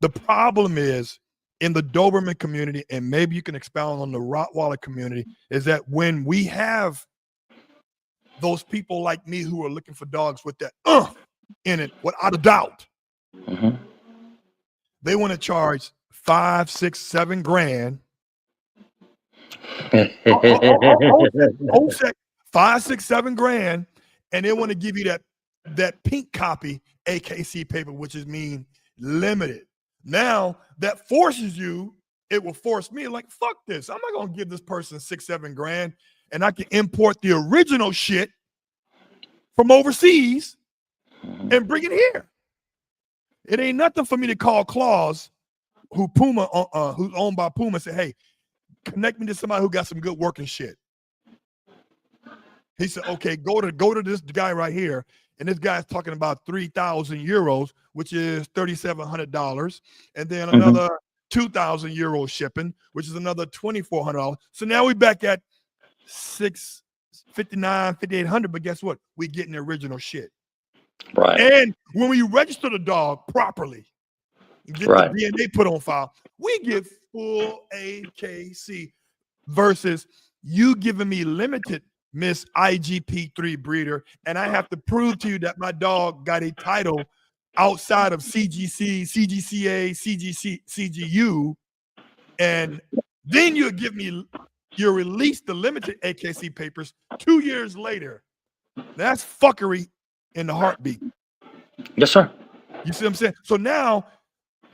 The problem is in the Doberman community, and maybe you can expound on the Rottweiler community, is that when we have those people like me who are looking for dogs with that in it, without a doubt, they want to charge 5, 6, 7 grand. Hold sec, 5, 6, 7 grand, and they want to give you that pink copy AKC paper, which is mean limited. Now that forces you, it will force me like, fuck this. I'm not gonna give this person 6, 7 grand, and I can import the original shit from overseas and bring it here. It ain't nothing for me to call Claus, who's owned by Puma, and say, hey, connect me to somebody who got some good working shit. He said, okay, go to this guy right here. And this guy's talking about 3,000 euros, which is $3,700. And then another 2,000 euros shipping, which is another $2,400. So now we're back at $659, $5,800. But guess what? We're getting the original shit. Right. And when we register the dog properly, get the DNA put on file, we get full AKC versus you giving me limited Miss IGP3 breeder, and I have to prove to you that my dog got a title outside of CGC, CGCA, CGU, and then you'll release the limited AKC papers 2 years later. That's fuckery in the heartbeat. Yes, sir. You see what I'm saying? So now,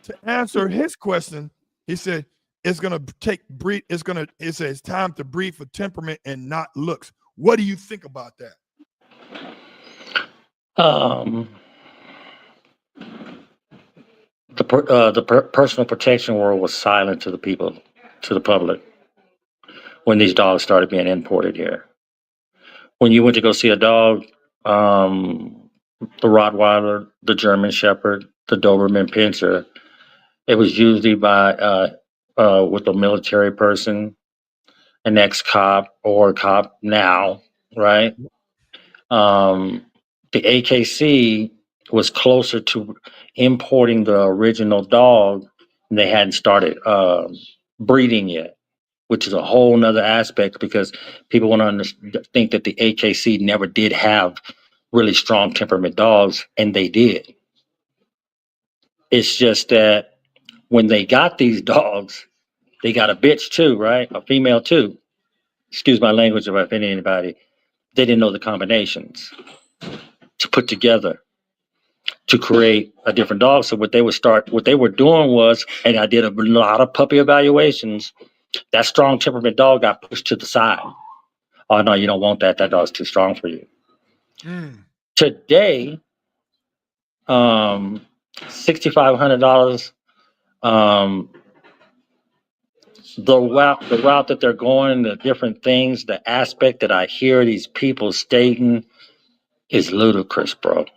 to answer his question, he said it's gonna take breed. It's time to breed for temperament and not looks. What do you think about that? The personal protection world was silent to the people, to the public, when these dogs started being imported here. When you went to go see a dog, the Rottweiler, the German Shepherd, the Doberman Pinscher, it was usually with a military person, an ex-cop or a cop now, right? The AKC was closer to importing the original dog, and they hadn't started breeding yet, which is a whole nother aspect because people want to think that the AKC never did have really strong temperament dogs, and they did. It's just that when they got these dogs, they got a bitch too, right? A female too. Excuse my language if I offend anybody. They didn't know the combinations to put together to create a different dog. So what they were doing was, and I did a lot of puppy evaluations, that strong temperament dog got pushed to the side. Oh no, you don't want that. That dog's too strong for you. Today, $6,500. The route that they're going, the different things, the aspect that I hear these people stating is ludicrous, bro.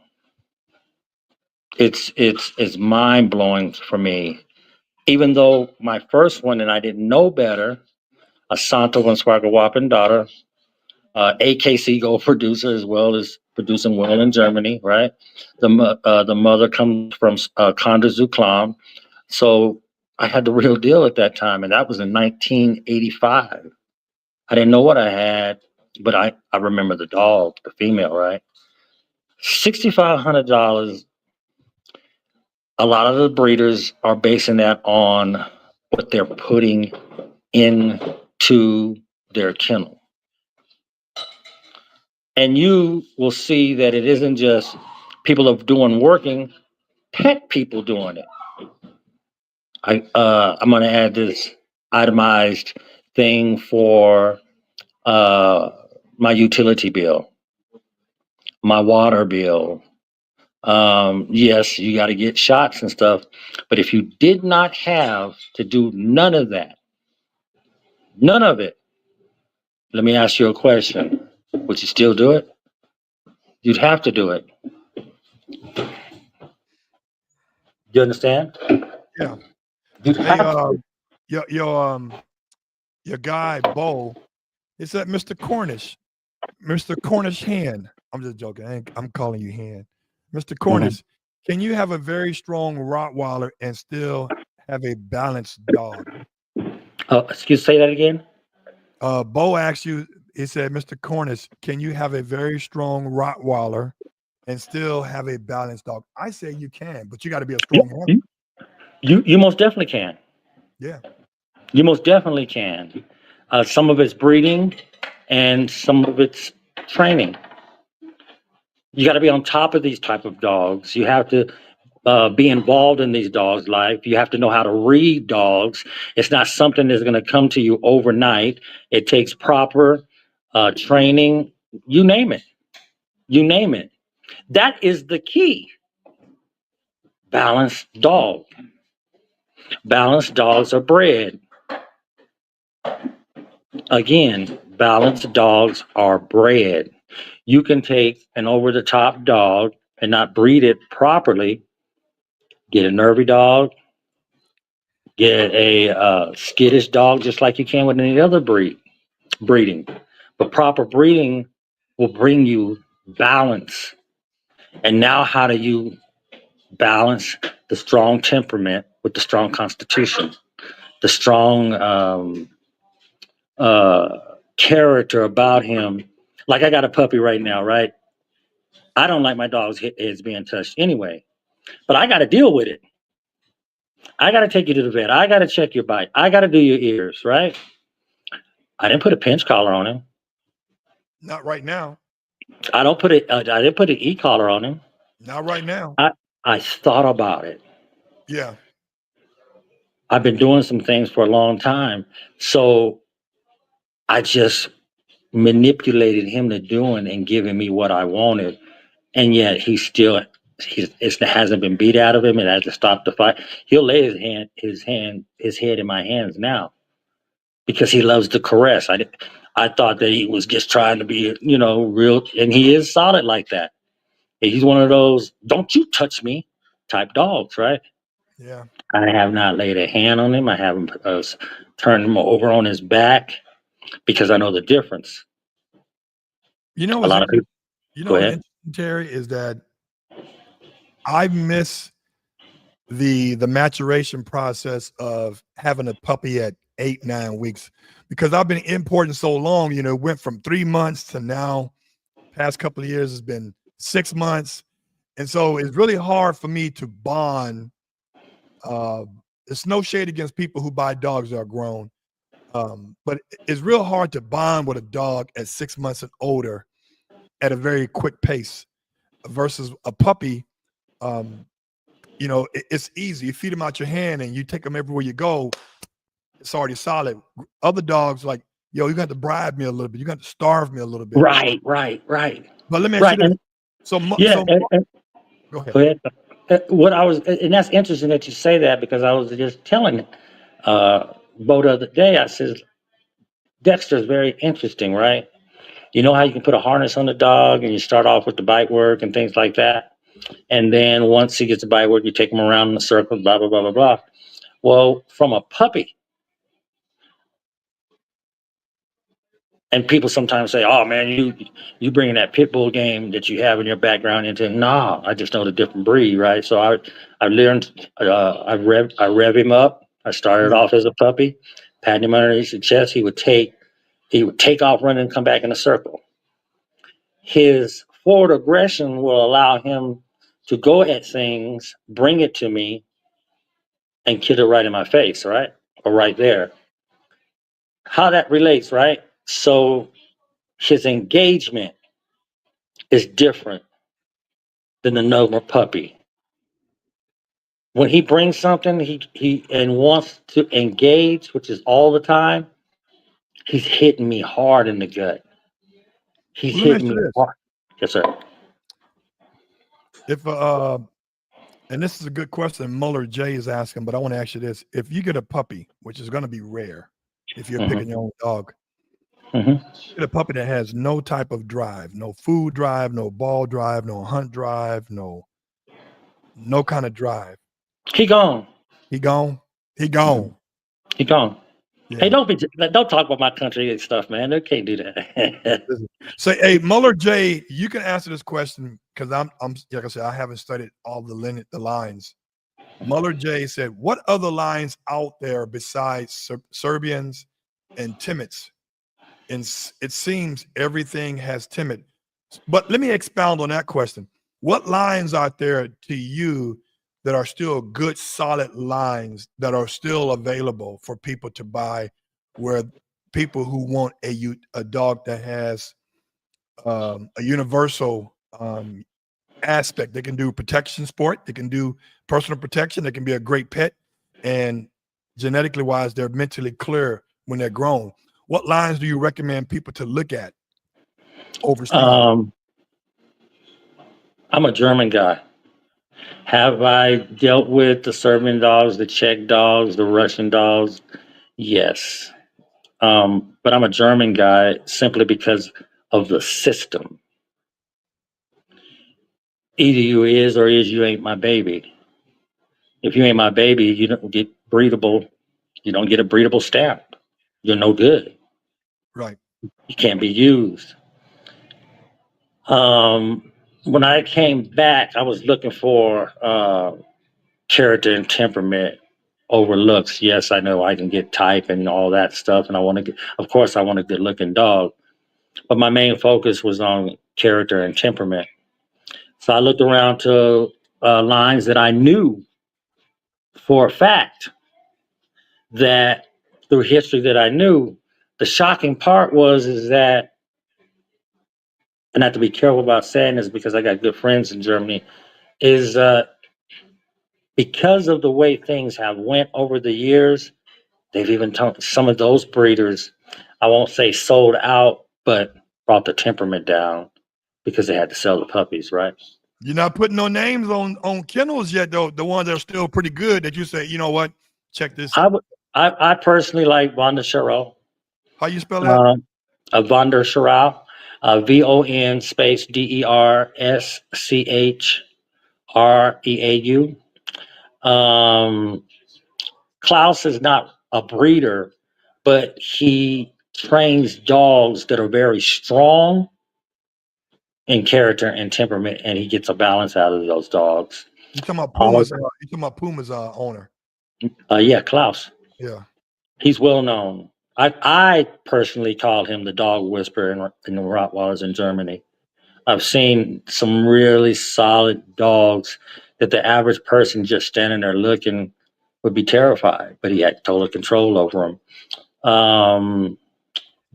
It's mind blowing for me. Even though my first one and I didn't know better, a Santo and Swagger Whopping daughter, AKC Gold producer as well as producing well in Germany, right? The mother comes from Conda Zuklam. So I had the real deal at that time, and that was in 1985. I didn't know what I had, but I remember the dog, the female, right? $6,500. A lot of the breeders are basing that on what they're putting into their kennel. And you will see that it isn't just people are doing working, pet people doing it. I'm going to add this itemized thing for uh, my utility bill, my water bill. Yes, you got to get shots and stuff, but if you did not have to do none of that, none of it, let me ask you a question. Would you still do it? You'd have to do it. You understand? Yeah. You'd Hey, have to. your guy Bo, he said, Mr. Cornish Hen. I'm just joking. I'm calling you Hen. Mr. Mhm. Cornish, can you have a very strong Rottweiler and still have a balanced dog? Say that again. Bo asked you, he said, Mr. Cornish, can you have a very strong Rottweiler and still have a balanced dog? I say you can, but you got to be a Yeah, strong handler. you most definitely can. Yeah. You most definitely can. Some of it's breeding, and some of it's training. You got to be on top of these type of dogs. You have to be involved in these dogs' life. You have to know how to read dogs. It's not something that's going to come to you overnight. It takes proper training. You name it. You name it. That is the key. Balanced dog. Balanced dogs are bred. Again, balanced dogs are bred. You can take an over the top dog and not breed it properly, get a nervy dog, get a skittish dog, just like you can with any other breeding. But proper breeding will bring you balance. And now, how do you balance the strong temperament with the strong constitution, the strong uh, character about him? Like I got a puppy right now, right? I don't like my dog's heads being touched anyway, but I got to deal with it. I got to take you to the vet. I got to check your bite. I got to do your ears, right? I didn't put a pinch collar on him. Not right now. I didn't put an e collar on him. Not right now. I I thought about it. Yeah. I've been doing some things for a long time, so I just manipulated him to doing and giving me what I wanted, and yet it hasn't been beat out of him. It hasn't stopped the fight. He'll lay his head in my hands now because he loves to caress. I thought that he was just trying to be, real, and he is solid like that. He's one of those "don't you touch me" type dogs, right? Yeah. I have not laid a hand on him. I haven't turned him over on his back because I know the difference. You know A what's lot of interesting? people You know go what's ahead. interesting, Terry, is that I miss the maturation process of having a puppy at 8, 9 weeks because I've been importing so long, went from 3 months to now, past couple of years has been 6 months. And so it's really hard for me to bond. Uh, it's no shade against people who buy dogs that are grown. But it's real hard to bond with a dog at 6 months and older at a very quick pace versus a puppy. Um, it's easy. You feed them out your hand and you take them everywhere you go. It's already solid. Other dogs, like, yo, you got to bribe me a little bit. You got to starve me a little bit. Right, right, right, But let me ask you right. this. And So, yeah, go ahead. go ahead. And that's interesting that you say that because I was just telling Bo the other day. I says Dexter's very interesting, right? You know how you can put a harness on the dog and you start off with the bite work and things like that. And then once he gets the bite work, you take him around in a circle, blah, blah, blah, blah, blah. Well, from a puppy, And people sometimes say, "Oh man, you bringing that pit bull game that you have in your background into." Nah, I just know the different breed, right? So I learned I rev him up. I started Yeah. off as a puppy, patting him underneath the chest. He would take off running and come back in a circle. His forward aggression will allow him to go at things, bring it to me, and kill it right in my face, right? Or right there. How that relates, right? So his engagement is different than the normal puppy. When he brings something he and wants to engage, which is all the time, he's hitting me hard in the gut. He's Well, let me hitting ask you me this: hard. Yes, sir. if and this is a good question Muller J is asking, but I want to ask you this: if you get a puppy, which is going to be rare, if you're hmm picking your own dog, hmm get a puppy that has no type of drive, no food drive, no ball drive, no hunt drive, no kind of drive. He gone. He gone. He hmm gone. He gone. Hey, Yeah. don't talk about my country and stuff, man. They can't do that. Listen. Say, hey, Muller J, you can answer this question because I'm like I said, I haven't studied all the lines. Muller J said, "What other lines out there besides Serbians and Timids? And it seems everything has Timid." But let me expound on that question. What lines out there to you that are still good, solid lines that are still available for people to buy, where people who want a dog that has a universal aspect. They can do protection sport. They can do personal protection. They can be a great pet. And genetically wise, they're mentally clear when they're grown. What lines do you recommend people to look at overseas? um, I'm a German guy. Have I dealt with the Serbian dogs, the Czech dogs, the Russian dogs? Yes. But I'm a German guy simply because of the system. Either you is or is you ain't my baby. If you ain't my baby, you don't get breedable. You don't get a breedable stamp. You're no good. Right. You can't be used. When I came back, I was looking for character and temperament over looks. Yes, I know I can get type and all that stuff, and I want to get. Of course, I want a good looking dog, but my main focus was on character and temperament. So I looked around to lines that I knew for a fact that through history that I knew. The shocking part was is that, and I have to be careful about saying this because I got good friends in Germany, is because of the way things have went over the years, they've even some of those breeders, I won't say sold out, but brought the temperament down because they had to sell the puppies, right? You're not putting no names on kennels yet, though. The ones that are still pretty good that you say, you know what? Check this. I would, I personally like Von der Schirau, How you spell that? uh, Von der Schirau, VON space DERSCHREAU. Um, Klaus is not a breeder, but he trains dogs that are very strong in character and temperament, and he gets a balance out of those dogs. You talking about Always, Puma's? You talking about Puma's owner? yeah, Klaus. Yeah. He's well known. I personally call him the dog whisperer in the Rottweilers in Germany. I've seen some really solid dogs that the average person just standing there looking would be terrified, but he had total control over them.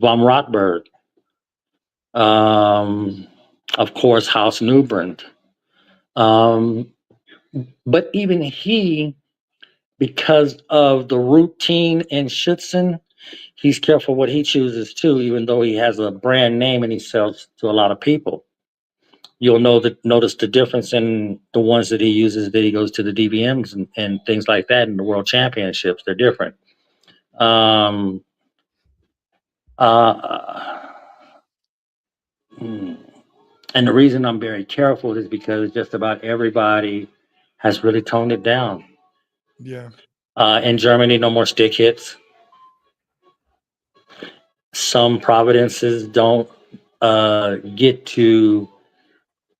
Von Rottberg, of course, House Newbrand. Um, but even he, because of the routine in Schützen, he's careful what he chooses too, even though he has a brand name and he sells to a lot of people. You'll notice the difference in the ones that he uses that he goes to the DBMs and things like that in the world championships. They're different. Um, uh, hmm. And the reason I'm very careful is because just about everybody has really toned it down. Yeah. In Germany, no more stick hits. Some providences don't get to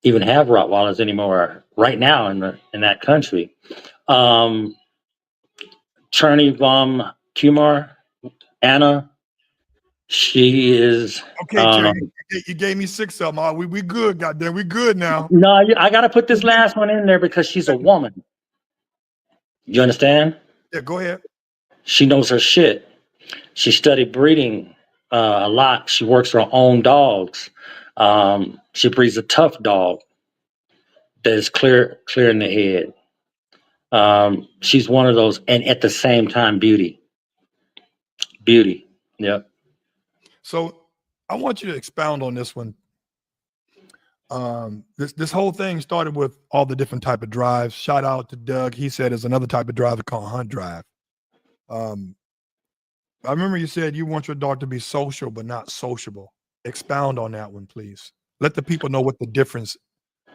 even have Rottweilers anymore right now in that country. Um, Cherny von Kumar, Anna, she is. Okay, Cherry, you gave me 6 of them. We good, goddamn, we good now. No, I got to put this last one in there because she's a woman. You understand? Yeah, go ahead. She knows her shit. She studied breeding a lot. She works her own dogs. She breeds a tough dog that is clear in the head. She's one of those, and at the same time, beauty. Yep. So I want you to expound on this one. This whole thing started with all the different type of drives. Shout out to Doug. He said there's another type of drive called hunt drive. I remember you said you want your dog to be social but not sociable. Expound on that one, please. Let the people know what the difference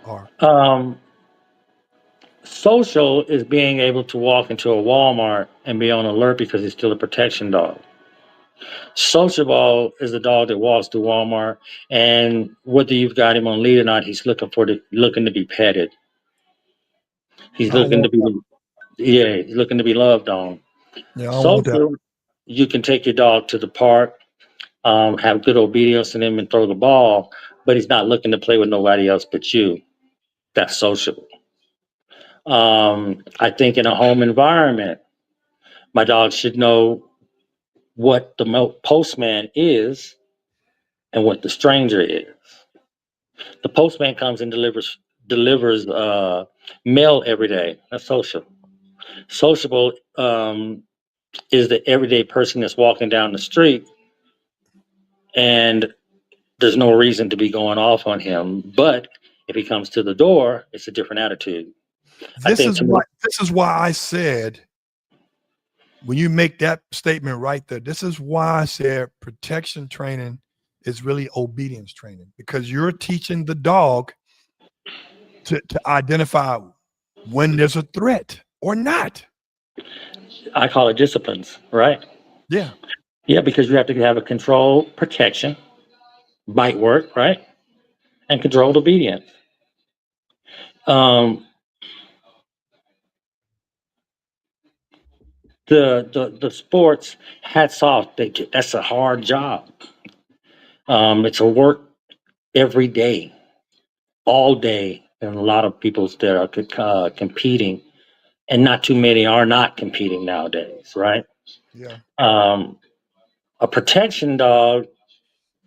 are. Social is being able to walk into a Walmart and be on alert because he's still a protection dog. Sociable is a dog that walks through Walmart, and whether you've got him on lead or not, he's looking to be petted. He's I don't looking to want be that. he's looking to be loved on. Yeah, I don't want that. Social, you can take your dog to the park, have good obedience in him, and throw the ball, but he's not looking to play with nobody else but you. That's social. I think in a home environment, my dog should know what the postman is and what the stranger is. The postman comes and delivers mail every day. That's social. Sociable is the everyday person that's walking down the street, and there's no reason to be going off on him. But if he comes to the door, it's a different attitude. I This think is to me, why I said when you make that statement right there, this is why I said protection training is really obedience training, because you're teaching the dog to identify when there's a threat or not. I call it disciplines, right? Yeah. Yeah, because you have to have a controlled protection, bite work, right? And controlled obedience. Um, the sports, hats off. That's a hard job. It's a work every day, all day, and a lot of people that are competing, and not too many are not competing nowadays, right? Yeah. Um, a protection dog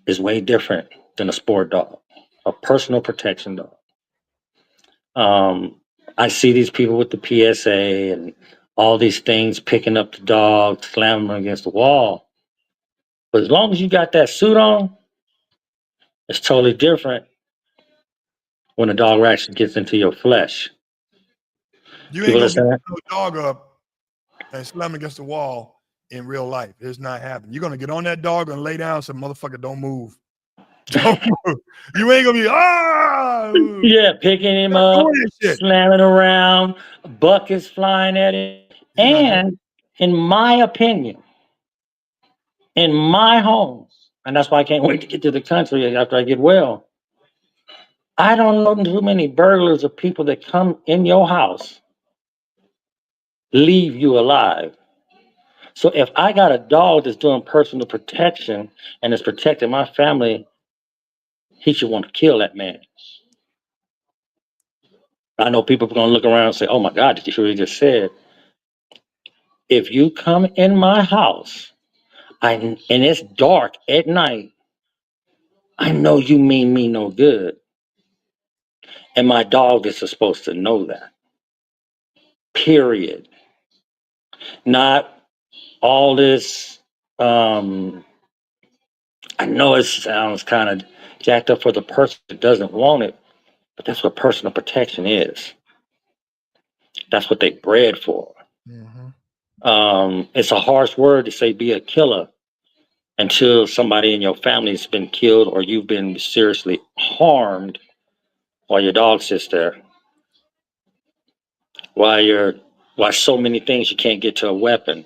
is way different than a sport dog, a personal protection dog. Um, I see these people with the PSA and all these things picking up the dog, slamming them against the wall. But as long as you got that suit on, it's totally different when a dog actually gets into your flesh. You ain't People are gonna beat saying, no dog up and slam against the wall in real life. It's not happening. You're gonna get on that dog and lay down and say, motherfucker, don't move. Don't move. You ain't gonna be yeah, picking him not up, doing that shit. slamming around, buckets flying at him. You're not doing And in my opinion, in my home, and that's why I can't wait to get to the country after I get well. I don't know too many burglars or people that come in your house, leave you alive. So if I got a dog that's doing personal protection and is protecting my family, he should want to kill that man. I know people are going to look around and say, "Oh my God, did you hear what he just said?" If you come in my house and it's dark at night, I know you mean me no good, and my dog is supposed to know that. Period. Not all this. Um, I know it sounds kind of jacked up for the person that doesn't want it, but that's what personal protection is. That's what they bred for. Mhm. It's a harsh word to say be a killer until somebody in your family's been killed or you've been seriously harmed while your dog sits there. While you're why so many things you can't get to a weapon.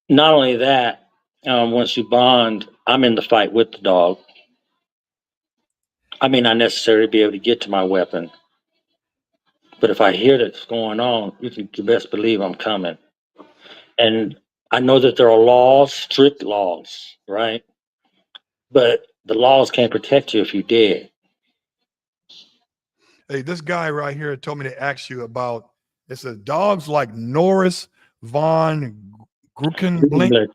Not only that, Once you bond, I'm in the fight with the dog. I may not necessarily be able to get to my weapon, but if I hear that's going on, you best believe I'm coming. And I know that there are laws, strict laws, right? But the laws can't protect you if you did. Hey, this guy right here told me to ask you about. It says dogs like Norris von Grukenblink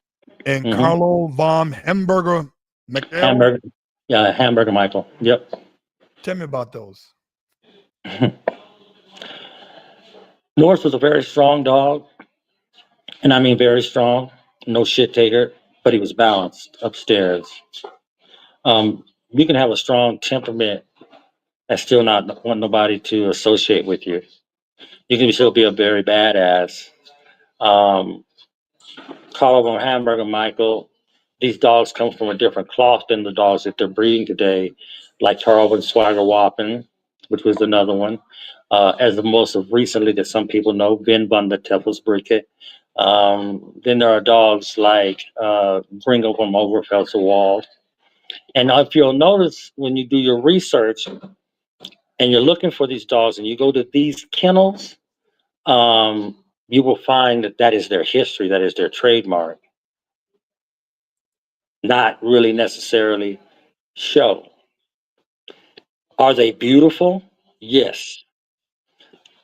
and Mm-hmm. Carlo von Hamburger McDale. Hamburger, yeah, hamburger, Michael. Yep. Tell me about those. Norris was a very strong dog, and I mean very strong. No shit taker, but he was balanced upstairs. You can have a strong temperament and still not want nobody to associate with you. You can still be a very badass. Um, Collarbone Hamburger, Michael. These dogs come from a different cloth than the dogs that they're breeding today, like Tarleton Swagger Wappin, which was another one. As the most of recently that some people know, Vin Bun the Teufelsbrücke. Then there are dogs like Gringo from Overfelser Wall. And if you'll notice when you do your research and you're looking for these dogs and you go to these kennels, you will find that that is their history, that is their trademark, not really necessarily show. Are they beautiful? Yes.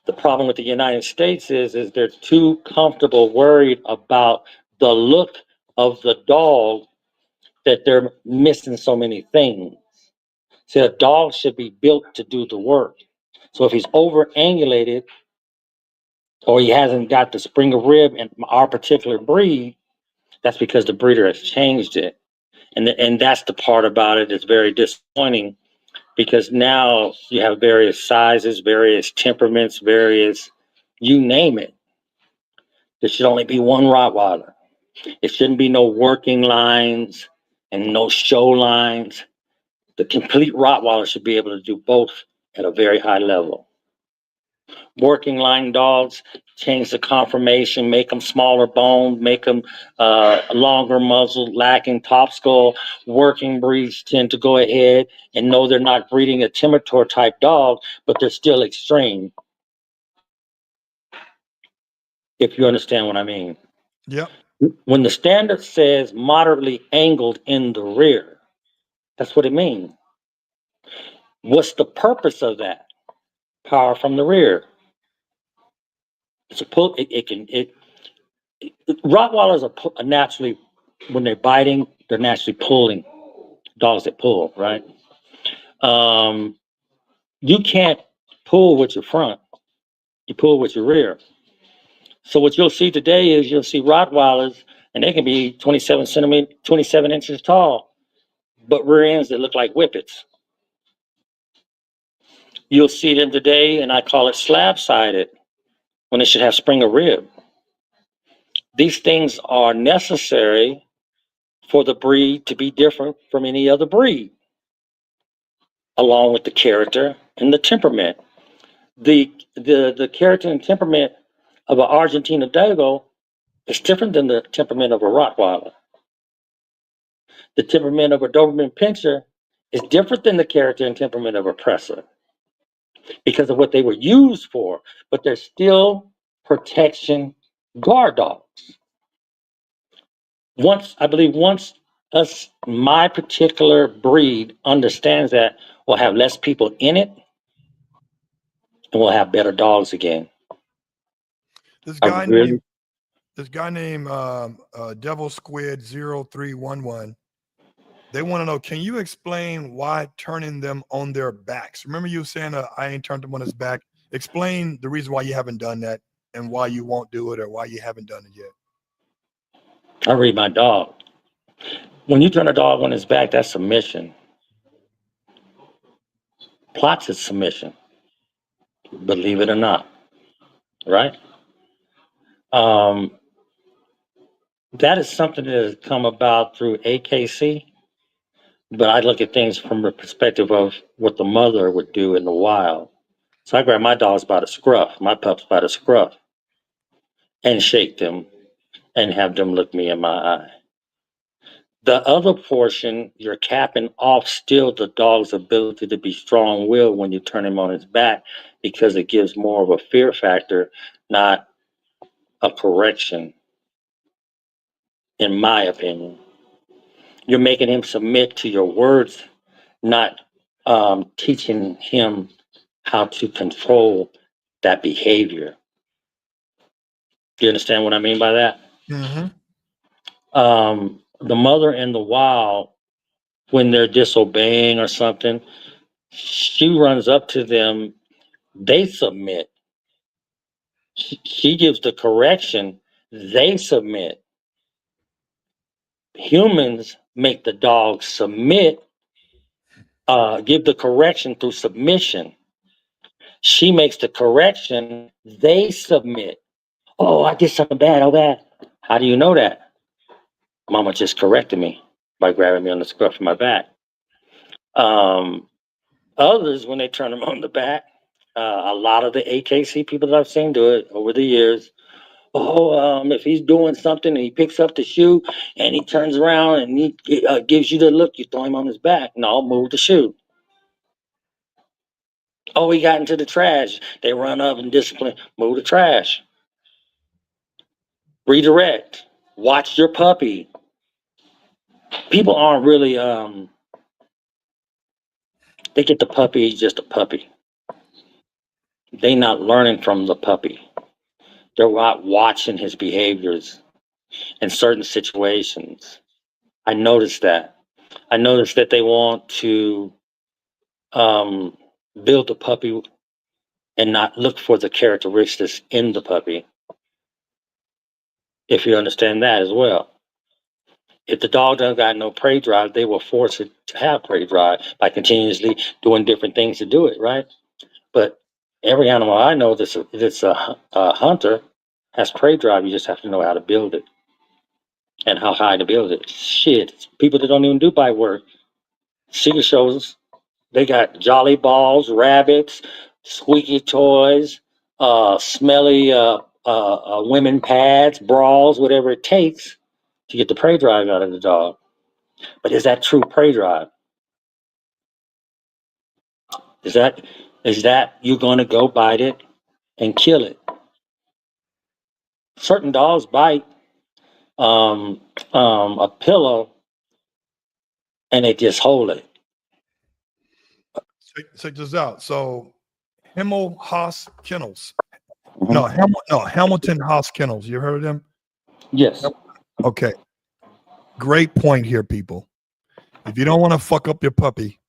The problem with the United States is they're too comfortable, worried about the look of the dog that they're missing so many things. See, a dog should be built to do the work. So if he's over angulated or he hasn't got the spring of rib in our particular breed, that's because the breeder has changed it. And that's the part about it that's very disappointing because now you have various sizes, various temperaments, various, you name it. There should only be one Rottweiler. It shouldn't be no working lines and no show lines. The complete Rottweiler should be able to do both at a very high level. Working line dogs, change the conformation, make them smaller boned, make them longer muzzle, lacking top skull. Working breeds tend to go ahead and know they're not breeding a Timitor type dog, but they're still extreme, if you understand what I mean. Yep. When the standard says moderately angled in the rear, that's what it means. What's the purpose of that? Power from the rear. It's a pull. Rottweilers are naturally, when they're biting, they're naturally pulling. Dogs that pull, right? Um, you can't pull with your front. You pull with your rear. So what you'll see today is you'll see Rottweilers, and they can be 27 inches tall, but rear ends that look like whippets. You'll see them today, and I call it slab-sided, when they should have spring of rib. These things are necessary for the breed to be different from any other breed, along with the character and the temperament. The character and temperament of an Argentina Dago is different than the temperament of a Rottweiler. The temperament of a Doberman Pinscher is different than the character and temperament of a Presser because of what they were used for, but they're still protection guard dogs. Once us my particular breed understands that, we'll have less people in it and we'll have better dogs again. This I guy really named Devil Squid 0311. They want to know, can you explain why turning them on their backs? Remember you saying I ain't turned them on his back. Explain the reason why you haven't done that and why you won't do it or why you haven't done it yet. I read my dog. When you turn a dog on his back, that's submission. Plots is submission, believe it or not, right? Um, that is something that has come about through AKC, but I look at things from the perspective of what the mother would do in the wild. So I grab my dogs by the scruff, my pups by the scruff, and shake them and have them look me in my eye. The other portion, you're capping off still the dog's ability to be strong willed when you turn him on his back because it gives more of a fear factor, not a correction, in my opinion. You're making him submit to your words, not teaching him how to control that behavior. Do you understand what I mean by that? Mm-hmm. The mother in the wild, when they're disobeying or something, she runs up to them, they submit. She gives the correction, they submit. Humans make the dog submit, give the correction through submission. She makes the correction, they submit. Oh, I did something bad, oh bad. How do you know that? Mama just corrected me by grabbing me on the scruff of my back. Um, Others, when they turn them on the back, a lot of the AKC people that I've seen do it over the years. Oh, if he's doing something and he picks up the shoe and he turns around and he gives you the look, you throw him on his back. No, move the shoe. Oh, he got into the trash. They run up and discipline. Move the trash. Redirect. Watch your puppy. People aren't really. They get the puppy. He's just a puppy. They not learning from the puppy. They're not watching his behaviors in certain situations. I noticed that. I noticed that they want to um, build the puppy and not look for the characteristics in the puppy, if you understand that as well. If the dog doesn't got no prey drive, they will force it to have prey drive by continuously doing different things to do it, right? But every animal I know that's a hunter has prey drive. You just have to know how to build it and how high to build it. Shit, people that don't even do bite work. Secret shows, they got jolly balls, rabbits, squeaky toys, smelly women pads, bras, whatever it takes to get the prey drive out of the dog. But is that true prey drive? Is that you're going to go bite it and kill it? Certain dogs bite a pillow and they just hold it. Check this out. So, Himmel Haas Kennels. Mm-hmm. Hamilton Haas Kennels. You heard of them? Yes. Okay. Great point here, people. If you don't want to fuck up your puppy,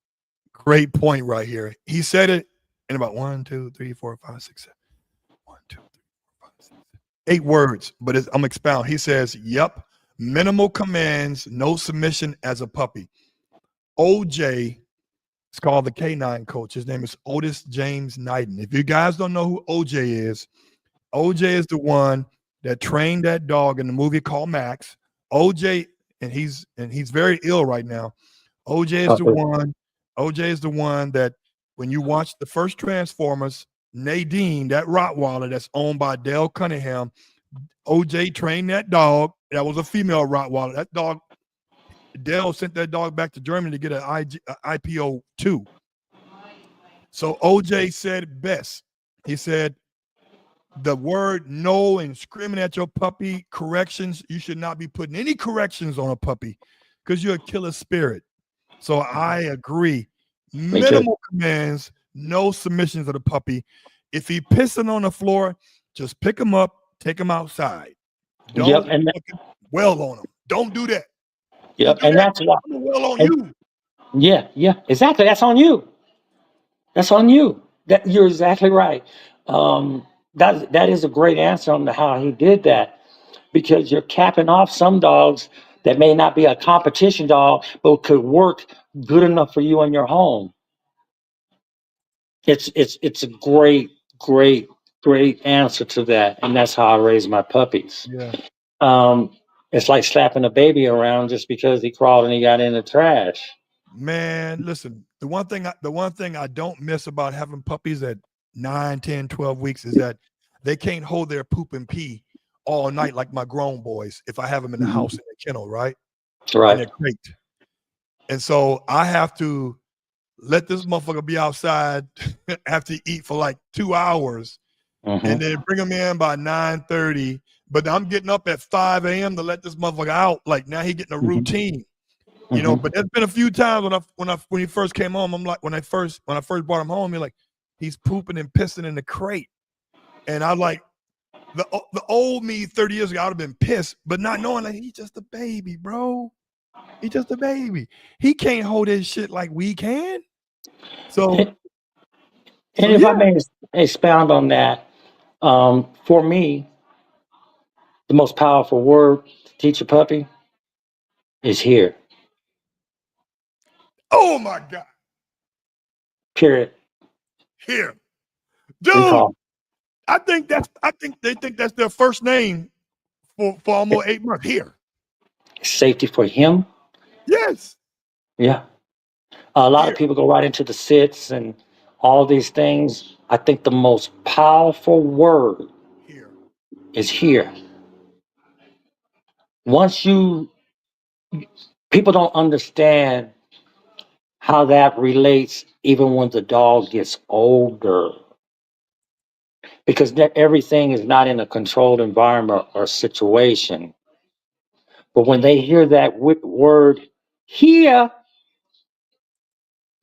great point right here. He said it in about 1, 2, 3, 4, 5, 6, 7. 1, 2, 3, 4, 5, 6, 7. 8 words, but I'm expounding. He says, yep, minimal commands, no submission as a puppy. OJ is called the K9 coach. His name is Otis James Knighton. If you guys don't know who OJ is the one that trained that dog in the movie called Max. OJ, and he's very ill right now. OJ is the one that when you watch the first Transformers, Nadine, that Rottweiler that's owned by Dale Cunningham, OJ trained that dog. That was a female Rottweiler. That dog, Dale sent that dog back to Germany to get an IPO 2. So OJ said it best. He said, the word no and screaming at your puppy, corrections, you should not be putting any corrections on a puppy because you're a killer spirit. So I agree. Minimal commands, no submissions of the puppy. If he pissing on the floor, just pick him up, take him outside. Don't well on him. Don't do that. Yep, and that's why. I'm well on you. Yeah, exactly. That's on you. That's on you. That you're exactly right. That is a great answer on how he did that, because you're capping off some dogs that may not be a competition dog, but could work good enough for you in your home. It's a great answer to that, and that's how I raise my puppies. Yeah. It's like slapping a baby around just because he crawled and he got in the trash. Man, listen, the one thing I don't miss about having puppies at 9, 10, 12 weeks is that they can't hold their poop and pee all night like my grown boys if I have them in the house in the kennel, right? in Right. their crate. And so I have to let this motherfucker be outside after he eat for like 2 hours and then bring him in by 9:30. But I'm getting up at 5 a.m. to let this motherfucker out. Like now he getting a routine. You know, but there's been a few times when he first came home, I'm like when I first brought him home, you're like, he's pooping and pissing in the crate. And I like the old me 30 years ago, I would have been pissed, but not knowing like he's just a baby, bro. He's just a baby. He can't hold his shit like we can. So, And if I may expound on that, for me, the most powerful word to teach a puppy is here. Oh my God. Period. Here. Dude, Recall. I think they think that's their first name for almost 8 months. Here. Safety for him. Yes. Yeah. A lot of Here. people go right into the sits and all these things. I think the most powerful word Here. is here. Once people don't understand how that relates even when the dog gets older. Because everything is not in a controlled environment or situation. But when they hear that word here,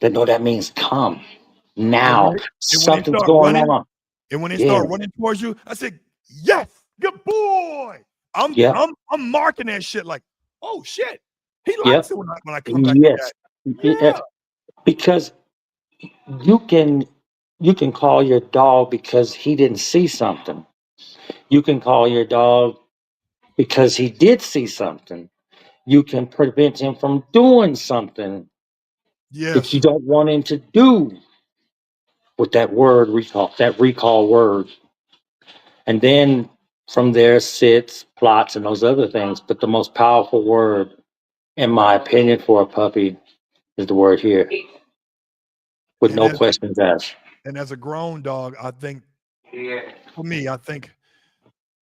they know that means come And when now. they Something's start going running, on. and when they Yeah. start running towards you, I said, yes, good boy. I'm Yeah. marking that shit like, oh shit. He Yep. likes it when I come back with Yes. that. Yeah. Because you can call your dog because he didn't see something. You can call your dog because he did see something. You can prevent him from doing something that you Yes. don't want him to do with that recall word. And then from there sits, plots, and those other things. But the most powerful word, in my opinion, for a puppy is the word here, with And no questions asked. as a grown dog, I think for me, I think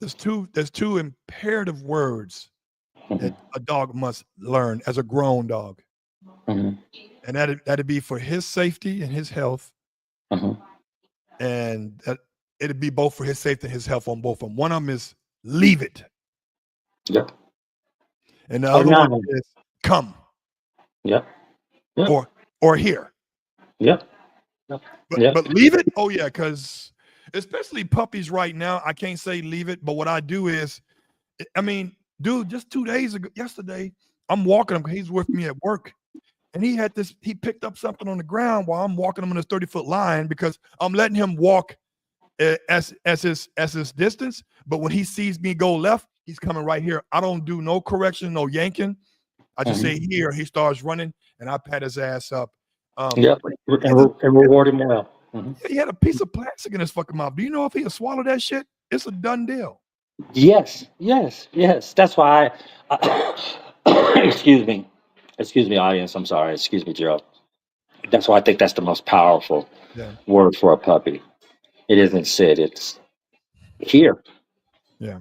there's two imperative words that Mhm, a dog must learn as a grown dog. mhm, And that'd be for his safety and his health. mhm. And it'd be both for his safety and his health on both of them. One of them is leave it. Yep. And the Or other one not. is come Yep. Yep. or here. Yep. Yep. Yep. But leave it? Oh yeah, because especially puppies right now, I can't say leave it, but what I do is, I mean, dude, just 2 days ago, yesterday, I'm walking him. He's with me at work, and he picked up something on the ground while I'm walking him in this 30-foot line because I'm letting him walk as his distance. But when he sees me go left, he's coming right here. I don't do no correction, no yanking. I just say Mhm. here. He starts running, and I pat his ass up. Yep. And reward him well. Mhm. He had a piece of plastic in his fucking mouth. Do you know if he had swallowed that shit? It's a done deal. Yes. Yes. Yes. That's why excuse me. Excuse me, audience. I'm sorry. Excuse me, Gerald. That's why I think that's the most powerful Yeah, word for a puppy. It isn't sit, it's here yeah.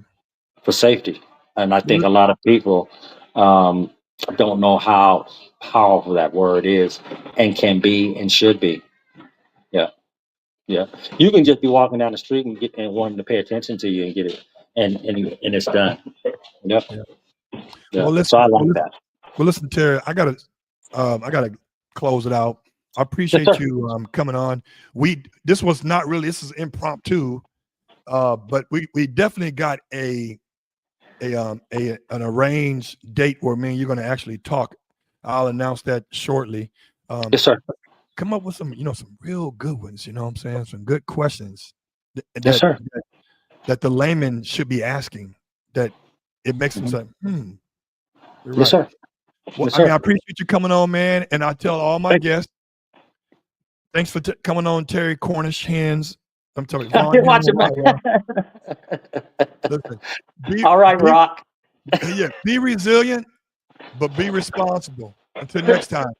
for safety. And I Well, think a lot of people um, don't know how powerful that word is and can be and should be. Yeah, yeah. You can just be walking down the street and get and wanting to pay attention to you and get it, and it's done. Yep, yeah. yeah. Well, So I listen. like that. Listen, Terry. I gotta close it out. I Yes, appreciate sir. you coming on. This was not really. This is impromptu. But we definitely got an arranged date where me and you're going to actually talk. I'll announce that shortly. Yes, sir. Come up with some real good ones. You know what I'm saying? Some good questions Yes, that sir. that the layman should be asking. That it makes them Mhm. say, you're Yes, right. sir. Well, Yes, I mean, sir. I appreciate you coming on, man. And I tell all my Thank you. guests, thanks for coming on, Terry Cornish Hands. I'm telling you, I Von did Hands. watch it, man. Listen, be, All right, be, Rock. yeah, be resilient, but be responsible. Until next time.